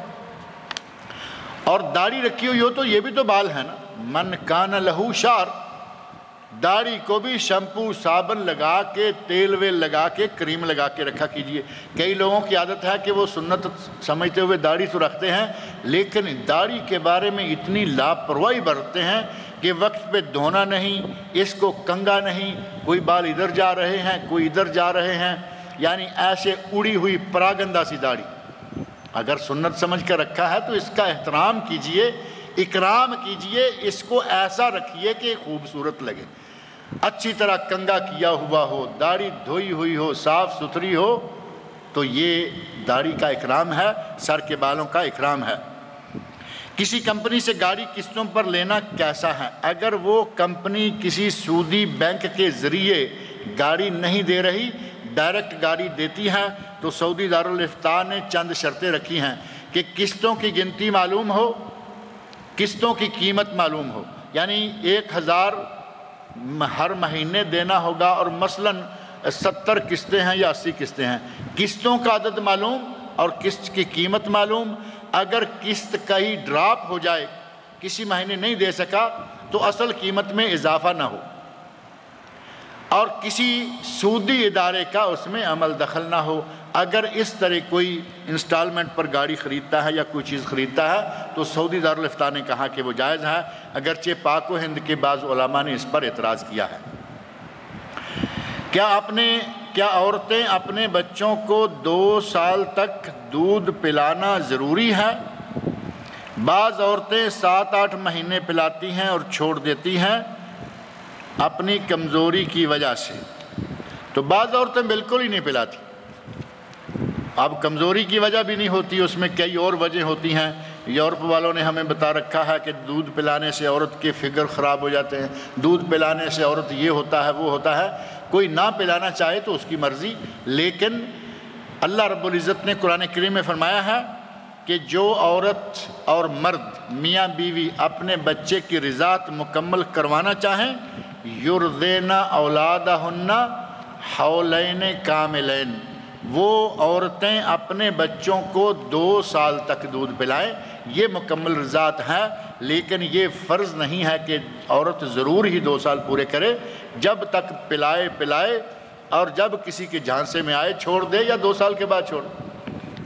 اور داڑھی رکھی ہوئی ہو تو یہ بھی تو بال ہے نا۔ من کان لہو شعر، داڑھی کو بھی شیمپو صابن لگا کے، تیل ویل لگا کے، کریم لگا کے رکھا کیجئے۔ کئی لوگوں کی عادت ہے کہ وہ سنت سمجھتے ہوئے داڑھی تو رکھتے ہیں، لیکن داڑھی کے بارے میں اتنی لاپرواہی برتتے ہیں کہ وقت پہ دھونا نہیں، اس کو کنگا نہیں، کوئی بال ادھر جا رہے ہیں، کوئی ادھر جا رہے ہیں، یعنی ایسے اڑی ہوئی پراگندہ سی داڑھی۔ اگر سنت سمجھ کر رکھا ہے تو اس کا احترام کیجئے، اکرام کیجئے، اس کو ایسا رکھیے کہ خوبصورت لگے، اچھی طرح کنگا کیا ہوا ہو، داڑھی دھوئی ہوئی ہو، صاف ستھری ہو، تو یہ داڑھی کا اکرام ہے، سر کے بالوں کا اکرام ہے۔ کسی کمپنی سے گاڑی قسطوں پر لینا کیسا ہے؟ اگر وہ کمپنی کسی سودی بینک کے ذریعے گاڑی نہیں دے رہی، ڈائریکٹ گاڑی دیتی ہے، تو سعودی دارالفتاء نے چند شرطیں رکھی ہیں کہ قسطوں کی گنتی معلوم ہو، قسطوں کی قیمت معلوم ہو، یعنی 1000 ہر مہینے دینا ہوگا، اور مثلاً 70 قسطیں ہیں یا 80 قسطیں ہیں، قسطوں کا عدد معلوم اور قسط کی قیمت معلوم۔ اگر قسط کہیں ڈراپ ہو جائے، کسی مہینے نہیں دے سکا، تو اصل قیمت میں اضافہ نہ ہو۔ اور کسی سودی ادارے کا اس میں عمل دخل نہ ہو۔ اگر اس طرح کوئی انسٹالمنٹ پر گاڑی خریدتا ہے یا کوئی چیز خریدتا ہے تو سعودی دارالفتاء نے کہا کہ وہ جائز ہے، اگرچہ پاک و ہند کے بعض علماء نے اس پر اعتراض کیا ہے۔ کیا عورتیں اپنے بچوں کو 2 سال تک دودھ پلانا ضروری ہے؟ بعض عورتیں 7-8 مہینے پلاتی ہیں اور چھوڑ دیتی ہیں اپنی کمزوری کی وجہ سے، تو بعض عورتیں بالکل ہی نہیں پلاتی۔ اب کمزوری کی وجہ بھی نہیں ہوتی، اس میں کئی اور وجہ ہوتی ہیں۔ یورپ والوں نے ہمیں بتا رکھا ہے کہ دودھ پلانے سے عورت کے فگر خراب ہو جاتے ہیں، دودھ پلانے سے عورت یہ ہوتا ہے وہ ہوتا ہے۔ کوئی نہ پلانا چاہے تو اس کی مرضی، لیکن اللہ رب العزت نے قرآن کریم میں فرمایا ہے کہ جو عورت اور مرد میاں بیوی اپنے بچے کی رضاعت مکمل کروانا چاہیں، یرضعن اولادہن حولین کاملین، وہ عورتیں اپنے بچوں کو 2 سال تک دودھ پلائیں۔ یہ مکمل رضاعت ہے، لیکن یہ فرض نہیں ہے کہ عورت ضرور ہی 2 سال پورے کرے۔ جب تک پلائے اور جب کسی کے جھانسے میں آئے چھوڑ دے، یا 2 سال کے بعد چھوڑ،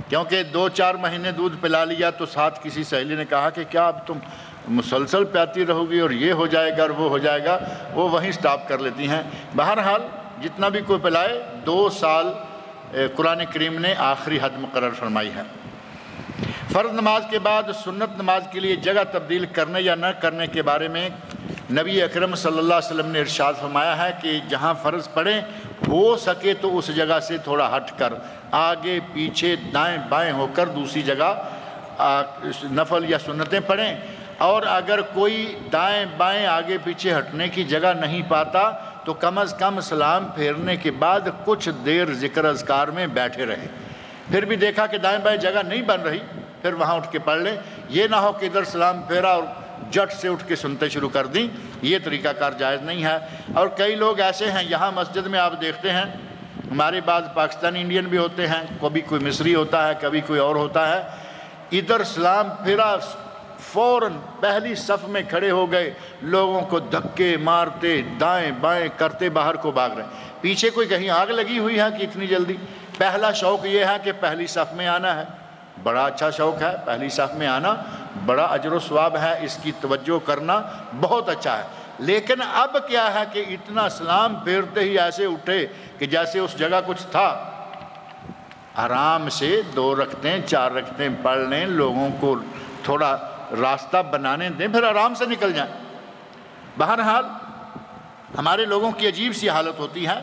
کیونکہ 2-4 مہینے دودھ پلا لیا تو ساتھ کسی سہیلی نے کہا کہ کیا اب تم مسلسل پیاتی رہو گی اور یہ ہو جائے گا اور وہ ہو جائے گا، وہ وہیں سٹاپ کر لیتی ہیں۔ بہرحال جتنا بھی کوئی پلائے 2 سال قرآن کریم نے آخری حد مقرر فرمائی ہے۔ فرض نماز کے بعد سنت نماز کے لیے جگہ تبدیل کرنے یا نہ کرنے کے بارے میں نبی اکرم صلی اللہ علیہ وسلم نے ارشاد فرمایا ہے کہ جہاں فرض پڑھیں ہو سکے تو اس جگہ سے تھوڑا ہٹ کر آگے پیچھے دائیں بائیں ہو کر دوسری جگہ نفل یا سنتیں پڑھیں، اور اگر کوئی دائیں بائیں آگے پیچھے ہٹنے کی جگہ نہیں پاتا تو کم از کم سلام پھیرنے کے بعد کچھ دیر ذکر اذکار میں بیٹھے رہیں۔ پھر بھی دیکھا کہ دائیں بائیں جگہ نہیں بن رہی، پھر وہاں اٹھ کے پڑھ لیں۔ یہ نہ ہو کہ ادھر سلام پھیرا اور جٹ سے اٹھ کے سنتے شروع کر دیں، یہ طریقہ کار جائز نہیں ہے۔ اور کئی لوگ ایسے ہیں یہاں مسجد میں آپ دیکھتے ہیں، ہمارے بعض پاکستانی انڈین بھی ہوتے ہیں، کبھی کوئی مصری ہوتا ہے کبھی کوئی اور ہوتا ہے، ادھر سلام پھیرا فوراً پہلی صف میں کھڑے ہو گئے، لوگوں کو دھکے مارتے دائیں بائیں کرتے باہر کو بھاگ رہے ہیں۔ پیچھے کوئی کہیں آگ لگی ہوئی ہے کہ اتنی جلدی؟ پہلا شوق یہ ہے کہ پہلی صف میں آنا ہے، بڑا اچھا شوق ہے، پہلی صف میں آنا بڑا اجر و ثواب ہے، اس کی توجہ کرنا بہت اچھا ہے۔ لیکن اب کیا ہے کہ اتنا سلام پھیرتے ہی ایسے اٹھے کہ جیسے اس جگہ کچھ تھا۔ آرام سے 2 رکعتیں 4 رکعتیں پڑھ لیں، لوگوں کو تھوڑا راستہ بنانے دیں، پھر آرام سے نکل جائیں۔ بہرحال ہمارے لوگوں کی عجیب سی حالت ہوتی ہے،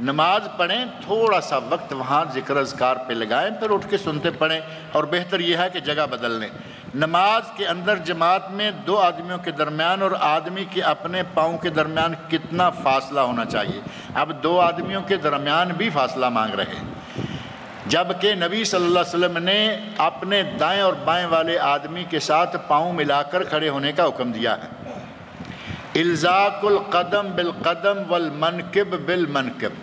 نماز پڑھیں تھوڑا سا وقت وہاں ذکر اذکار پہ لگائیں، پھر اٹھ کے سنتے پڑھیں، اور بہتر یہ ہے کہ جگہ بدل لیں۔ نماز کے اندر جماعت میں 2 آدمیوں کے درمیان اور آدمی کے اپنے پاؤں کے درمیان کتنا فاصلہ ہونا چاہیے؟ اب 2 آدمیوں کے درمیان بھی فاصلہ مانگ رہے ہیں، جبکہ نبی صلی اللہ علیہ وسلم نے اپنے دائیں اور بائیں والے آدمی کے ساتھ پاؤں ملا کر کھڑے ہونے کا حکم دیا ہے۔ الزاق القدم بالقدم والمنکب بالمنکب،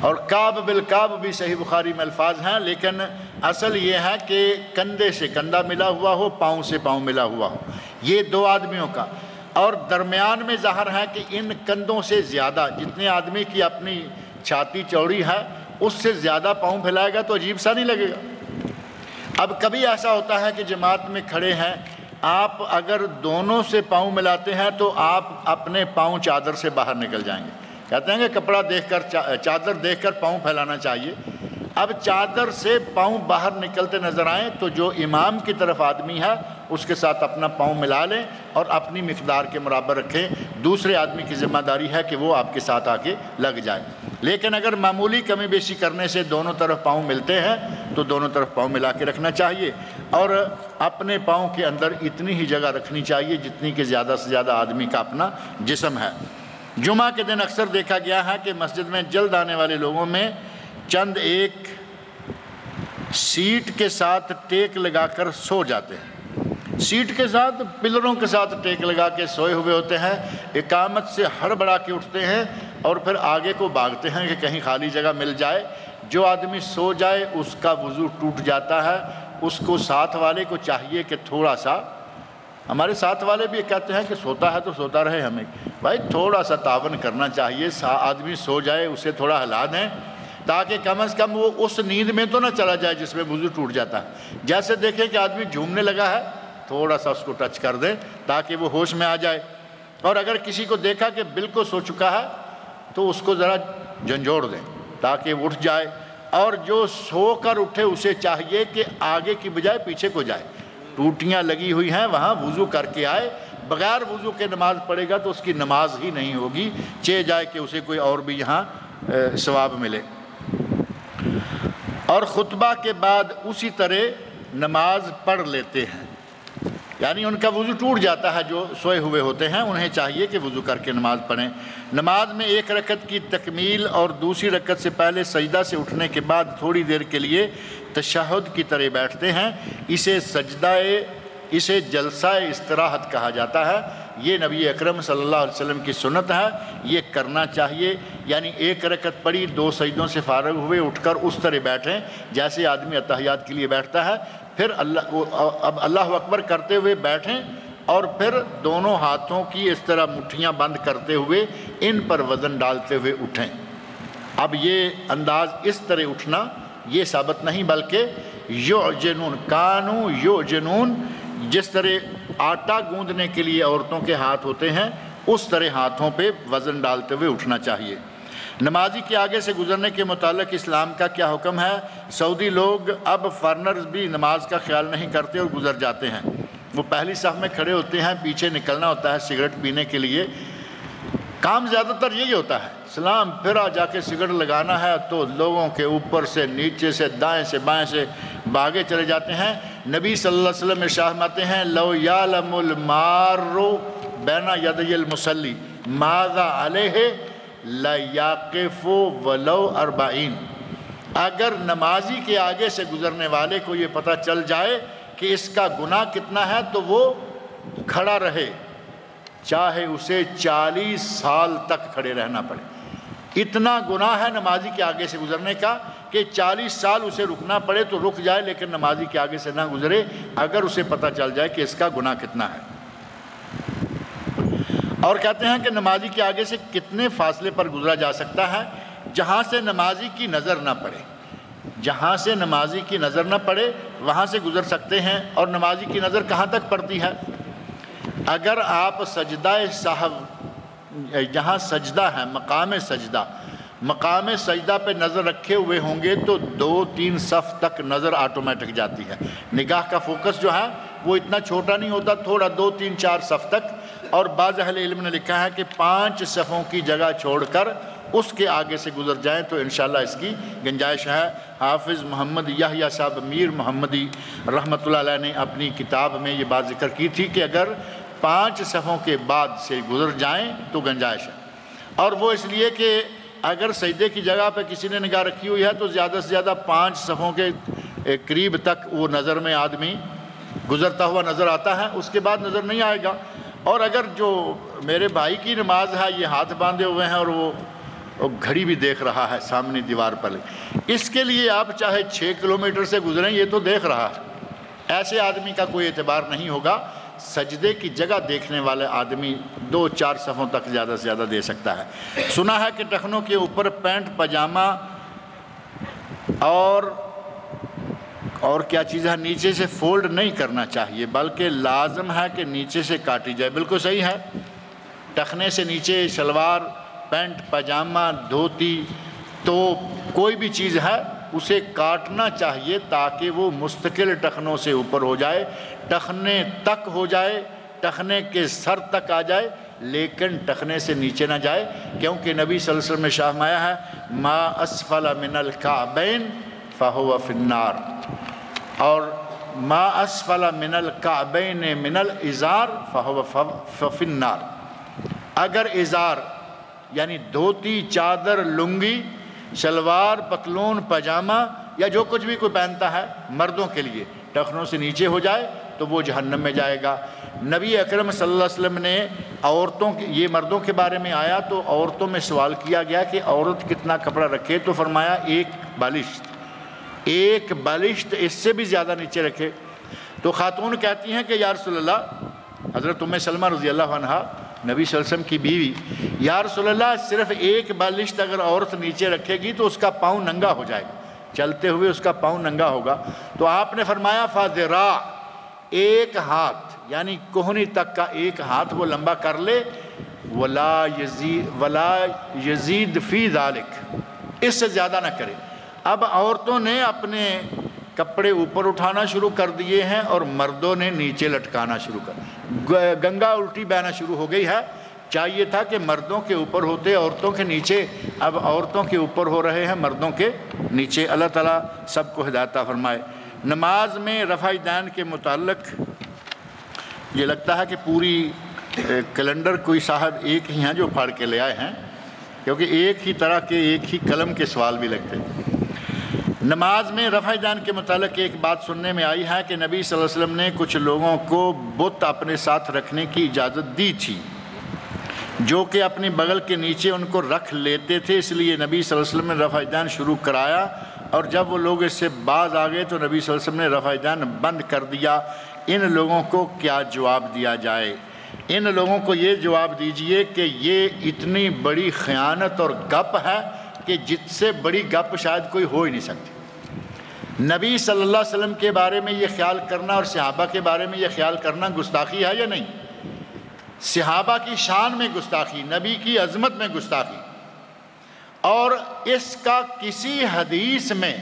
اور کعب بالکعب بھی صحیح بخاری میں الفاظ ہیں، لیکن اصل یہ ہے کہ کندھے سے کندھا ملا ہوا ہو، پاؤں سے پاؤں ملا ہوا ہو، یہ 2 آدمیوں کا۔ اور درمیان میں ظاہر ہے کہ ان کندھوں سے زیادہ، جتنے آدمی کی اپنی چھاتی چوڑی ہے اس سے زیادہ پاؤں پھیلائے گا تو عجیب سا نہیں لگے گا۔ اب کبھی ایسا ہوتا ہے کہ جماعت میں کھڑے ہیں، آپ اگر دونوں سے پاؤں ملاتے ہیں تو آپ اپنے پاؤں چادر سے باہر نکل جائیں گے۔ کہتے ہیں کہ کپڑا دیکھ کر چادر دیکھ کر پاؤں پھیلانا چاہیے۔ اب چادر سے پاؤں باہر نکلتے نظر آئیں تو جو امام کی طرف آدمی ہے اس کے ساتھ اپنا پاؤں ملا لیں اور اپنی مقدار کے برابر رکھیں۔ دوسرے آدمی کی ذمہ داری ہے کہ وہ آپ کے ساتھ آ کے لگ جائے۔ لیکن اگر معمولی کمی بیشی کرنے سے دونوں طرف پاؤں ملتے ہیں تو دونوں طرف پاؤں ملا کے رکھنا چاہیے، اور اپنے پاؤں کے اندر اتنی ہی جگہ رکھنی چاہیے جتنی کہ زیادہ سے زیادہ آدمی کا اپنا جسم ہے۔ جمعہ کے دن اکثر دیکھا گیا ہے کہ مسجد میں جلد آنے والے لوگوں میں چند ایک سیٹ کے ساتھ ٹیک لگا کر سو جاتے ہیں، سیٹ کے ساتھ پلروں کے ساتھ ٹیک لگا کے سوئے ہوئے ہوتے ہیں، اقامت سے ہڑبڑا کے اٹھتے ہیں اور پھر آگے کو بھاگتے ہیں کہ کہیں خالی جگہ مل جائے۔ جو آدمی سو جائے اس کا وضو ٹوٹ جاتا ہے، اس کو ساتھ والے کو چاہیے کہ تھوڑا سا، ہمارے ساتھ والے بھی کہتے ہیں کہ سوتا ہے تو سوتا رہے، ہمیں بھائی تھوڑا سا تعاون کرنا چاہیے، آدمی سو جائے اسے تھوڑا ہلا دیں تاکہ کم از کم وہ اس نیند میں تو نہ چلا جائے جس میں وضو ٹوٹ جاتا ہے۔ جیسے دیکھیں کہ آدمی جھومنے لگا ہے، تھوڑا سا اس کو ٹچ کر دیں تاکہ وہ ہوش میں آ جائے، اور اگر کسی کو دیکھا کہ بالکل سو چکا ہے تو اس کو ذرا جھنجھوڑ دیں تاکہ وہ اٹھ جائے، اور جو سو کر اٹھے اسے چاہیے کہ آگے کی بجائے پیچھے کو جائے، ٹوٹیاں لگی ہوئی ہیں وہاں وضو کر کے آئے، بغیر وضو کے نماز پڑھے گا تو اس کی نماز ہی نہیں ہوگی، چہ جائے کہ اسے کوئی اور بھی یہاں ثواب ملے۔ اور خطبہ کے بعد اسی طرح نماز پڑھ لیتے ہیں، یعنی ان کا وضو ٹوٹ جاتا ہے، جو سوئے ہوئے ہوتے ہیں انہیں چاہیے کہ وضو کر کے نماز پڑھیں۔ نماز میں ایک رکعت کی تکمیل اور دوسری رکعت سے پہلے سجدہ سے اٹھنے کے بعد تھوڑی دیر کے لیے تشہد کی طرح بیٹھتے ہیں، اسے جلسہ استراحت کہا جاتا ہے۔ یہ نبی اکرم صلی اللہ علیہ وسلم کی سنت ہے، یہ کرنا چاہیے، یعنی ایک رکعت پڑھی، 2 سجدوں سے فارغ ہوئے اٹھ کر اس طرح بیٹھیں جیسے آدمی اتحیات کے لیے بیٹھتا ہے، پھر اب اللہ اکبر کرتے ہوئے بیٹھیں، اور پھر دونوں ہاتھوں کی اس طرح مٹھیاں بند کرتے ہوئے ان پر وزن ڈالتے ہوئے اٹھیں۔ اب یہ انداز اس طرح اٹھنا یہ ثابت نہیں، بلکہ یعجنون، کانو یعجنون، جس طرح آٹا گوندنے کے لیے عورتوں کے ہاتھ ہوتے ہیں اس طرح ہاتھوں پہ وزن ڈالتے ہوئے اٹھنا چاہیے۔ نمازی کے آگے سے گزرنے کے متعلق اسلام کا کیا حکم ہے؟ سعودی لوگ اب فارنرز بھی نماز کا خیال نہیں کرتے اور گزر جاتے ہیں، وہ پہلی صف میں کھڑے ہوتے ہیں، پیچھے نکلنا ہوتا ہے سگریٹ پینے کے لیے، کام زیادہ تر یہی ہوتا ہے، سلام پھرا جا کے سگریٹ لگانا ہے تو لوگوں کے اوپر سے نیچے سے دائیں سے بائیں سے بھاگے چلے جاتے ہیں۔ نبی صلی اللہ علیہ وسلم ارشاد فرماتے ہیں لو یعلم المار بین یدی المصلی ماذا علیہ لیاقف ولو 40، اگر نمازی کے آگے سے گزرنے والے کو یہ پتہ چل جائے کہ اس کا گناہ کتنا ہے تو وہ کھڑا رہے، چاہے اسے 40 سال تک کھڑے رہنا پڑے۔ اتنا گناہ ہے نمازی کے آگے سے گزرنے کا کہ 40 سال اسے رکنا پڑے تو رک جائے، لیکن نمازی کے آگے سے نہ گزرے اگر اسے پتہ چل جائے کہ اس کا گناہ کتنا ہے۔ اور کہتے ہیں کہ نمازی کے آگے سے کتنے فاصلے پر گزرا جا سکتا ہے؟ جہاں سے نمازی کی نظر نہ پڑے، جہاں سے نمازی کی نظر نہ پڑے وہاں سے گزر سکتے ہیں۔ اور نمازی کی نظر کہاں تک پڑتی ہے؟ اگر آپ سجدہ سہو، جہاں سجدہ ہے مقام سجدہ پہ نظر رکھے ہوئے ہوں گے تو 2-3 صف تک نظر آٹومیٹک جاتی ہے۔ نگاہ کا فوکس جو ہے وہ اتنا چھوٹا نہیں ہوتا، تھوڑا 2-3-4 صف تک، اور بعض اہل علم نے لکھا ہے کہ 5 صفوں کی جگہ چھوڑ کر اس کے آگے سے گزر جائیں تو انشاءاللہ اس کی گنجائش ہے۔ حافظ محمد یحییٰ صاحب میر محمدی رحمۃ اللہ علیہ نے اپنی کتاب میں یہ بات ذکر کی تھی کہ اگر 5 صفوں کے بعد سے گزر جائیں تو گنجائش ہے، اور وہ اس لیے کہ اگر سجدے کی جگہ پہ کسی نے نگاہ رکھی ہوئی ہے تو زیادہ سے زیادہ 5 صفوں کے قریب تک وہ نظر میں آدمی گزرتا ہوا نظر آتا ہے، اس کے بعد نظر نہیں آئے گا۔ اور اگر جو میرے بھائی کی نماز ہے یہ ہاتھ باندھے ہوئے ہیں اور وہ گھڑی بھی دیکھ رہا ہے سامنے دیوار پر، اس کے لیے آپ چاہے 6 کلومیٹر سے گزریں یہ تو دیکھ رہا ہے، ایسے آدمی کا کوئی اعتبار نہیں ہوگا۔ سجدے کی جگہ دیکھنے والے آدمی 2-4 صفوں تک زیادہ سے زیادہ دے سکتا ہے۔ سنا ہے کہ ٹخنوں کے اوپر پینٹ پاجامہ اور کیا چیز ہے نیچے سے فولڈ نہیں کرنا چاہیے، بلکہ لازم ہے کہ نیچے سے کاٹی جائے۔ بالکل صحیح ہے، ٹخنے سے نیچے شلوار، پینٹ پاجامہ، دھوتی، تو کوئی بھی چیز ہے اسے کاٹنا چاہیے تاکہ وہ مستقل ٹخنوں سے اوپر ہو جائے، ٹخنے تک ہو جائے، ٹخنے کے سر تک آ جائے، لیکن ٹخنے سے نیچے نہ جائے، کیونکہ نبی صلی اللہ علیہ وسلم نے شاہ فرمایا ہے ما اسفل من الکعبین فہو فی النار، اور ما اسفل من الکعبین من الازار فہو فی النار۔ اگر ازار یعنی دھوتی، چادر، لنگی، شلوار، پتلون، پاجامہ یا جو کچھ بھی کوئی پہنتا ہے مردوں کے لیے ٹخنوں سے نیچے ہو جائے تو وہ جہنم میں جائے گا۔ نبی اکرم صلی اللہ علیہ وسلم نے عورتوں کے، یہ مردوں کے بارے میں آیا تو عورتوں میں سوال کیا گیا کہ عورت کتنا کپڑا رکھے، تو فرمایا 1 بالشت اس سے بھی زیادہ نیچے رکھے۔ تو خاتون کہتی ہیں کہ یا رسول اللہ، حضرت ام سلمہ رضی اللہ عنہا نبی صلی اللہ علیہ وسلم کی بیوی، یا رسول اللہ صرف ایک بالشت اگر عورت نیچے رکھے گی تو اس کا پاؤں ننگا ہو جائے گا، چلتے ہوئے اس کا پاؤں ننگا ہوگا. تو آپ نے فرمایا فذراع، ایک ہاتھ یعنی کوہنی تک کا ایک ہاتھ وہ لمبا کر لے، ولا یزید فی ذالک، اس سے زیادہ نہ کرے. اب عورتوں نے اپنے کپڑے اوپر اٹھانا شروع کر دیے ہیں اور مردوں نے نیچے لٹکانا شروع کر، گنگا الٹی بہنا شروع ہو گئی ہے. چاہیے تھا کہ مردوں کے اوپر ہوتے عورتوں کے نیچے، اب عورتوں کے اوپر ہو رہے ہیں مردوں کے نیچے. اللہ تعالیٰ سب کو ہدایت عطا فرمائے. نماز میں رفع یدین کے متعلق یہ لگتا ہے کہ پوری کیلنڈر کوئی صاحب ایک ہی ہیں جو پھاڑ کے لے آئے ہیں، کیونکہ ایک ہی طرح کے ایک ہی قلم کے سوال بھی لگتے ہیں. نماز میں رفع یدین کے متعلق ایک بات سننے میں آئی ہے کہ نبی صلی اللہ علیہ وسلم نے کچھ لوگوں کو بت اپنے ساتھ رکھنے کی اجازت دی تھی، جو کہ اپنی بغل کے نیچے ان کو رکھ لیتے تھے. اس لیے نبی صلی اللہ علیہ وسلم نے رفع یدین شروع کرایا، اور جب وہ لوگ اس سے باز آ گئے تو نبی صلی اللہ علیہ وسلم نے رفع یدین بند کر دیا. ان لوگوں کو کیا جواب دیا جائے؟ ان لوگوں کو یہ جواب دیجئے کہ یہ اتنی بڑی خیانت اور گپ ہے کہ جس سے بڑی گپ شاید کوئی ہو ہی نہیں سکتی. نبی صلی اللہ علیہ وسلم کے بارے میں یہ خیال کرنا اور صحابہ کے بارے میں یہ خیال کرنا گستاخی ہے یا نہیں؟ صحابہ کی شان میں گستاخی، نبی کی عظمت میں گستاخی، اور اس کا کسی حدیث میں،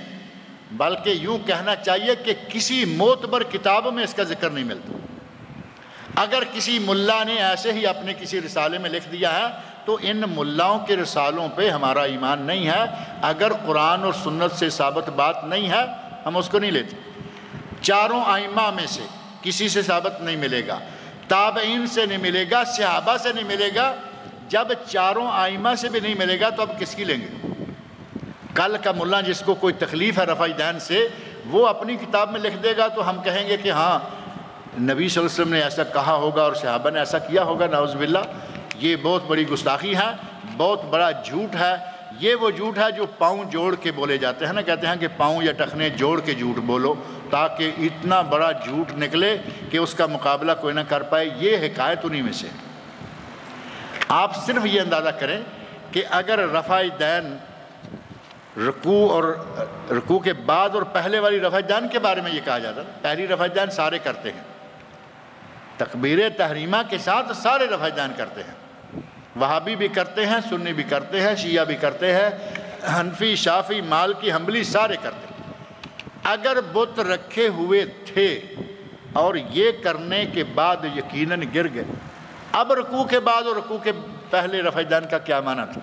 بلکہ یوں کہنا چاہیے کہ کسی معتبر کتاب میں اس کا ذکر نہیں ملتا. اگر کسی ملا نے ایسے ہی اپنے کسی رسالے میں لکھ دیا ہے تو ان ملاؤں کے رسالوں پہ ہمارا ایمان نہیں ہے. اگر قرآن اور سنت سے ثابت بات نہیں ہے ہم اس کو نہیں لیتے. چاروں ائمہ میں سے کسی سے ثابت نہیں ملے گا، تابعین سے نہیں ملے گا، صحابہ سے نہیں ملے گا. جب چاروں ائمہ سے بھی نہیں ملے گا تو اب کس کی لیں گے؟ کل کا ملا جس کو کوئی تکلیف ہے رفع یدین سے، وہ اپنی کتاب میں لکھ دے گا تو ہم کہیں گے کہ ہاں نبی صلی اللہ علیہ وسلم نے ایسا کہا ہوگا اور صحابہ نے ایسا کیا ہوگا. نعوذ باللہ، یہ بہت بڑی گستاخی ہے، بہت بڑا جھوٹ ہے. یہ وہ جھوٹ ہے جو پاؤں جوڑ کے بولے جاتے ہیں نا، کہتے ہیں کہ پاؤں یا ٹخنے جوڑ کے جھوٹ بولو تاکہ اتنا بڑا جھوٹ نکلے کہ اس کا مقابلہ کوئی نہ کر پائے. یہ حکایت انہی میں سے. آپ صرف یہ اندازہ کریں کہ اگر رفع یدین رکوع اور رکوع کے بعد اور پہلے والی رفع یدین کے بارے میں یہ کہا جاتا ہے، پہلی رفع یدین سارے کرتے ہیں، تکبیر تحریمہ کے ساتھ سارے رفع یدین کرتے ہیں. وہابی بھی کرتے ہیں، سنی بھی کرتے ہیں، شیعہ بھی کرتے ہیں، حنفی، شافعی، مالکی، حنبلی سارے کرتے ہیں. اگر بت رکھے ہوئے تھے اور یہ کرنے کے بعد یقیناً گر گئے، اب رکوع کے بعد اور رکوع کے پہلے رفع یدین کا کیا معنی تھا؟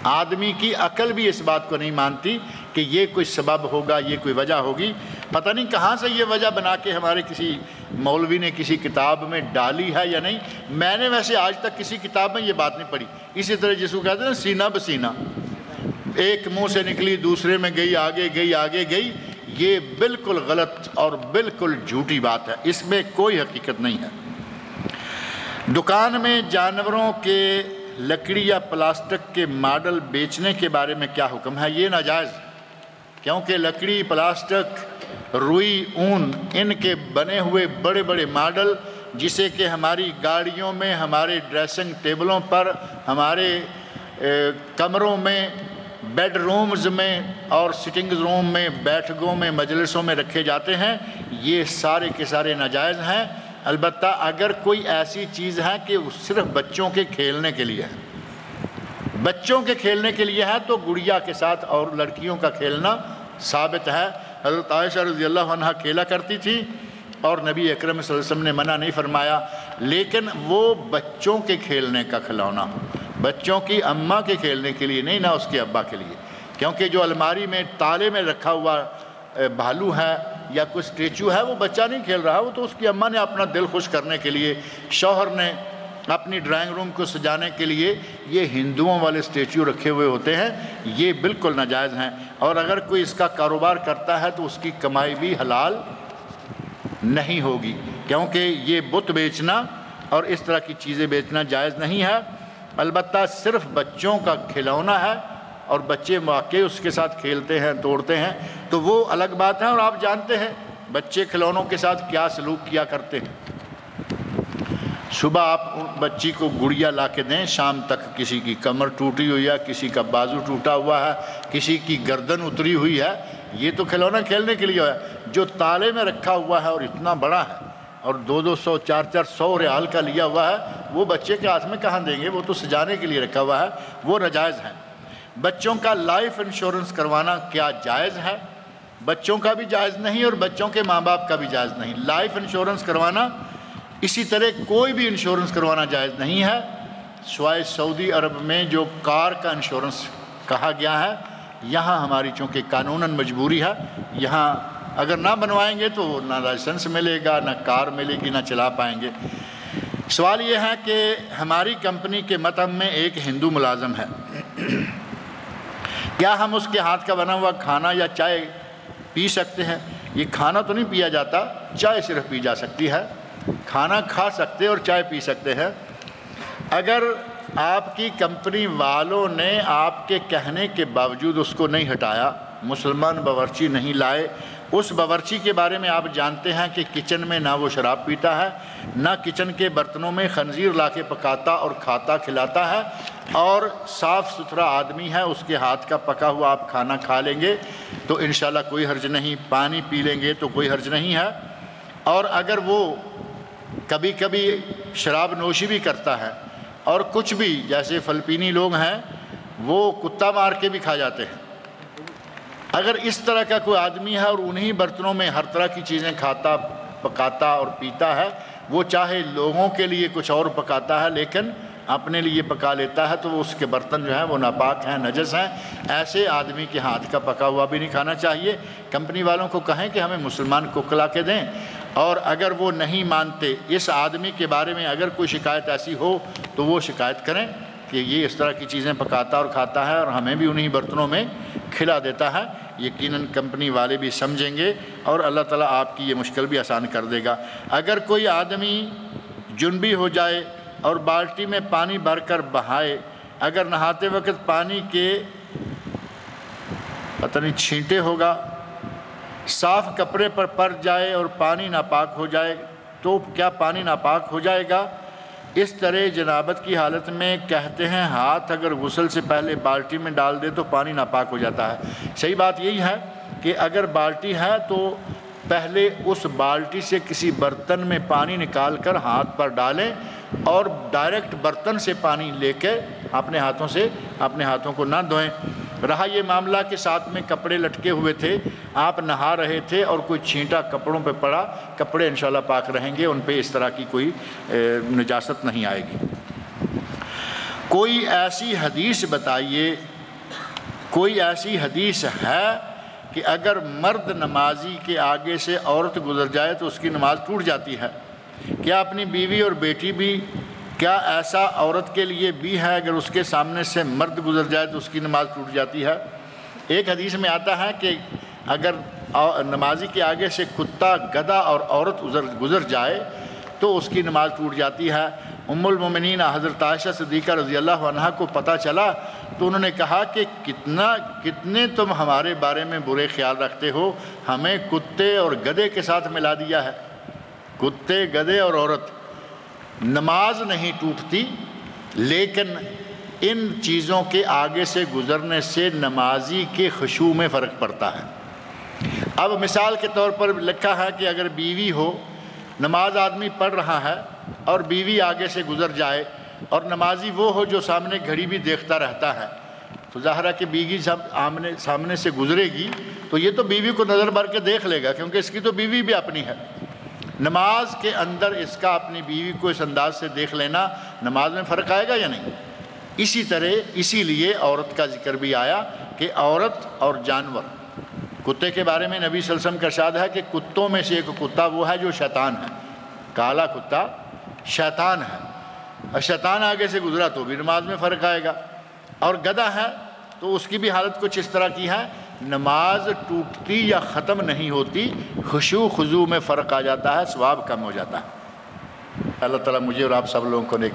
آدمی کی عقل بھی اس بات کو نہیں مانتی کہ یہ کوئی سبب ہوگا، یہ کوئی وجہ ہوگی. پتہ نہیں کہاں سے یہ وجہ بنا کے ہمارے کسی مولوی نے کسی کتاب میں ڈالی ہے یا نہیں. میں نے ویسے آج تک کسی کتاب میں یہ بات نہیں پڑھی. اسی طرح جس کو کہتے ہیں سینہ بسینہ، ایک منہ سے نکلی دوسرے میں گئی، آگے گئی آگے گئی. یہ بالکل غلط اور بالکل جھوٹی بات ہے، اس میں کوئی حقیقت نہیں ہے. دکان میں جانوروں کے لکڑی یا پلاسٹک کے ماڈل بیچنے کے بارے میں کیا حکم ہے؟ یہ ناجائز، کیونکہ لکڑی، پلاسٹک، روئی، اون، ان کے بنے ہوئے بڑے بڑے ماڈل جسے کہ ہماری گاڑیوں میں، ہمارے ڈریسنگ ٹیبلوں پر، ہمارے کمروں میں، بیڈ رومز میں اور سٹنگ روم میں، بیٹھکوں میں، مجلسوں میں رکھے جاتے ہیں، یہ سارے کے سارے ناجائز ہیں. البتہ اگر کوئی ایسی چیز ہے کہ صرف بچوں کے کھیلنے کے لیے ہے، بچوں کے کھیلنے کے لیے ہے، تو گڑیا کے ساتھ اور لڑکیوں کا کھیلنا ثابت ہے. حضرت عائشہ رضی اللہ عنہ کھیلا کرتی تھی اور نبی اکرم صلی اللہ علیہ وسلم نے منع نہیں فرمایا، لیکن وہ بچوں کے کھیلنے کا کھلونا ہو، بچوں کی اماں کے کھیلنے کے لیے نہیں، نہ اس کے ابا کے لیے. کیونکہ جو الماری میں تالے میں رکھا ہوا بھالو ہے یا کوئی اسٹیچو ہے وہ بچہ نہیں کھیل رہا، وہ تو اس کی اماں نے اپنا دل خوش کرنے کے لیے، شوہر نے اپنی ڈرائنگ روم کو سجانے کے لیے یہ ہندوؤں والے اسٹیچو رکھے ہوئے ہوتے ہیں. یہ بالکل ناجائز ہیں، اور اگر کوئی اس کا کاروبار کرتا ہے تو اس کی کمائی بھی حلال نہیں ہوگی، کیونکہ یہ بت بیچنا اور اس طرح کی چیزیں بیچنا جائز نہیں ہے. البتہ صرف بچوں کا کھلونا ہے اور بچے واقعی اس کے ساتھ کھیلتے ہیں، توڑتے ہیں، تو وہ الگ بات ہے. اور آپ جانتے ہیں بچے کھلونوں کے ساتھ کیا سلوک کیا کرتے ہیں. صبح آپ بچی کو گڑیا لا کے دیں، شام تک کسی کی کمر ٹوٹی ہوئی ہے، کسی کا بازو ٹوٹا ہوا ہے، کسی کی گردن اتری ہوئی ہے، یہ تو کھلونا کھیلنے کے لیے ہے۔ جو تالے میں رکھا ہوا ہے اور اتنا بڑا ہے اور 200 400 ریال کا لیا ہوا ہے، وہ بچے کے ہاتھ میں کہاں دیں گے؟ وہ تو سجانے کے لیے رکھا ہوا ہے، وہ ناجائز ہے۔ بچوں کا لائف انشورنس کروانا کیا جائز ہے؟ بچوں کا بھی جائز نہیں اور بچوں کے ماں باپ کا بھی جائز نہیں۔ لائف انشورنس کروانا، اسی طرح کوئی بھی انشورنس کروانا جائز نہیں ہے، سوائے سعودی عرب میں جو کار کا انشورنس کہا گیا ہے۔ یہاں ہماری چونکہ قانوناً مجبوری ہے، یہاں اگر نہ بنوائیں گے تو نہ لائسنس ملے گا، نہ کار ملے گی، نہ چلا پائیں گے۔ سوال یہ ہے کہ ہماری کمپنی کے مطعم میں ایک ہندو ملازم ہے، کیا ہم اس کے ہاتھ کا بنا ہوا کھانا یا چائے پی سکتے ہیں؟ یہ کھانا تو نہیں پیا جاتا، چائے صرف پی جا سکتی ہے۔ کھانا کھا سکتے اور چائے پی سکتے ہیں۔ اگر آپ کی کمپنی والوں نے آپ کے کہنے کے باوجود اس کو نہیں ہٹایا، مسلمان باورچی نہیں لائے، اس باورچی کے بارے میں آپ جانتے ہیں کہ کچن میں نہ وہ شراب پیتا ہے، نہ کچن کے برتنوں میں خنزیر لا کے پکاتا اور کھاتا کھلاتا ہے، اور صاف ستھرا آدمی ہے، اس کے ہاتھ کا پکا ہوا آپ کھانا کھا لیں گے تو انشاءاللہ کوئی حرج نہیں، پانی پی لیں گے تو کوئی حرج نہیں ہے۔ اور اگر وہ کبھی کبھی شراب نوشی بھی کرتا ہے اور کچھ بھی، جیسے فلپینی لوگ ہیں وہ کتا مار کے بھی کھا جاتے ہیں، اگر اس طرح کا کوئی آدمی ہے اور انہی برتنوں میں ہر طرح کی چیزیں کھاتا پکاتا اور پیتا ہے، وہ چاہے لوگوں کے لیے کچھ اور پکاتا ہے لیکن اپنے لیے پکا لیتا ہے، تو وہ اس کے برتن جو ہیں وہ ناپاک ہیں، نجس ہیں۔ ایسے آدمی کے ہاتھ کا پکا ہوا بھی نہیں کھانا چاہیے۔ کمپنی والوں کو کہیں کہ ہمیں مسلمان کوک لا کے دیں، اور اگر وہ نہیں مانتے، اس آدمی کے بارے میں اگر کوئی شکایت ایسی ہو تو وہ شکایت کریں کہ یہ اس طرح کی چیزیں پکاتا اور کھاتا ہے اور ہمیں بھی انہی برتنوں میں کھلا دیتا ہے۔ یقیناً کمپنی والے بھی سمجھیں گے اور اللہ تعالیٰ آپ کی یہ مشکل بھی آسان کر دے گا۔ اگر کوئی آدمی جنبی ہو جائے اور بالٹی میں پانی بھر کر بہائے، اگر نہاتے وقت پانی کے پتہ نہیں چھینٹے ہوگا، صاف کپڑے پر پڑ جائے اور پانی ناپاک ہو جائے تو کیا پانی ناپاک ہو جائے گا؟ اس طرح جنابت کی حالت میں کہتے ہیں ہاتھ اگر غسل سے پہلے بالٹی میں ڈال دے تو پانی ناپاک ہو جاتا ہے۔ صحیح بات یہی ہے کہ اگر بالٹی ہے تو پہلے اس بالٹی سے کسی برتن میں پانی نکال کر ہاتھ پر ڈالیں اور ڈائریکٹ برتن سے پانی لے کے اپنے ہاتھوں کو نہ دھوئیں۔ رہا یہ معاملہ کہ ساتھ میں کپڑے لٹکے ہوئے تھے، آپ نہا رہے تھے اور کوئی چھینٹا کپڑوں پہ پڑا، کپڑے انشاءاللہ پاک رہیں گے، ان پہ اس طرح کی کوئی نجاست نہیں آئے گی۔ کوئی ایسی حدیث بتائیے، کوئی ایسی حدیث ہے کہ اگر مرد نمازی کے آگے سے عورت گزر جائے تو اس کی نماز ٹوٹ جاتی ہے؟ کیا اپنی بیوی اور بیٹی بھی، کیا ایسا عورت کے لیے بھی ہے اگر اس کے سامنے سے مرد گزر جائے تو اس کی نماز ٹوٹ جاتی ہے؟ ایک حدیث میں آتا ہے کہ اگر نمازی کے آگے سے کتا، گدھا اور عورت گزر جائے تو اس کی نماز ٹوٹ جاتی ہے۔ ام المومنین حضرت عائشہ صدیقہ رضی اللہ عنہا کو پتہ چلا تو انہوں نے کہا کہ کتنے تم ہمارے بارے میں برے خیال رکھتے ہو، ہمیں کتے اور گدھے کے ساتھ ملا دیا ہے۔ کتے، گدھے اور عورت، نماز نہیں ٹوٹتی لیکن ان چیزوں کے آگے سے گزرنے سے نمازی کے خشوع میں فرق پڑتا ہے۔ اب مثال کے طور پر لکھا ہے کہ اگر بیوی ہو، نماز آدمی پڑھ رہا ہے اور بیوی آگے سے گزر جائے اور نمازی وہ ہو جو سامنے گھڑی بھی دیکھتا رہتا ہے، تو ظاہر ہے کہ بیوی جب سامنے سے گزرے گی تو یہ تو بیوی کو نظر بھر کے دیکھ لے گا کیونکہ اس کی تو بیوی بھی اپنی ہے۔ نماز کے اندر اس کا اپنی بیوی کو اس انداز سے دیکھ لینا، نماز میں فرق آئے گا یا نہیں؟ اسی طرح اسی لیے عورت کا ذکر بھی آیا کہ عورت اور جانور، کتے کے بارے میں نبی صلی اللہ علیہ وسلم کا ارشاد ہے کہ کتوں میں سے ایک کتا وہ ہے جو شیطان ہے، کالا کتا شیطان ہے، اور شیطان آگے سے گزرا تو بھی نماز میں فرق آئے گا۔ اور گدھا ہے تو اس کی بھی حالت کچھ اس طرح کی ہے، نماز ٹوٹتی یا ختم نہیں ہوتی، خشوع خضوع میں فرق آ جاتا ہے، ثواب کم ہو جاتا ہے۔ اللہ تعالیٰ مجھے اور آپ سب لوگوں کو نیک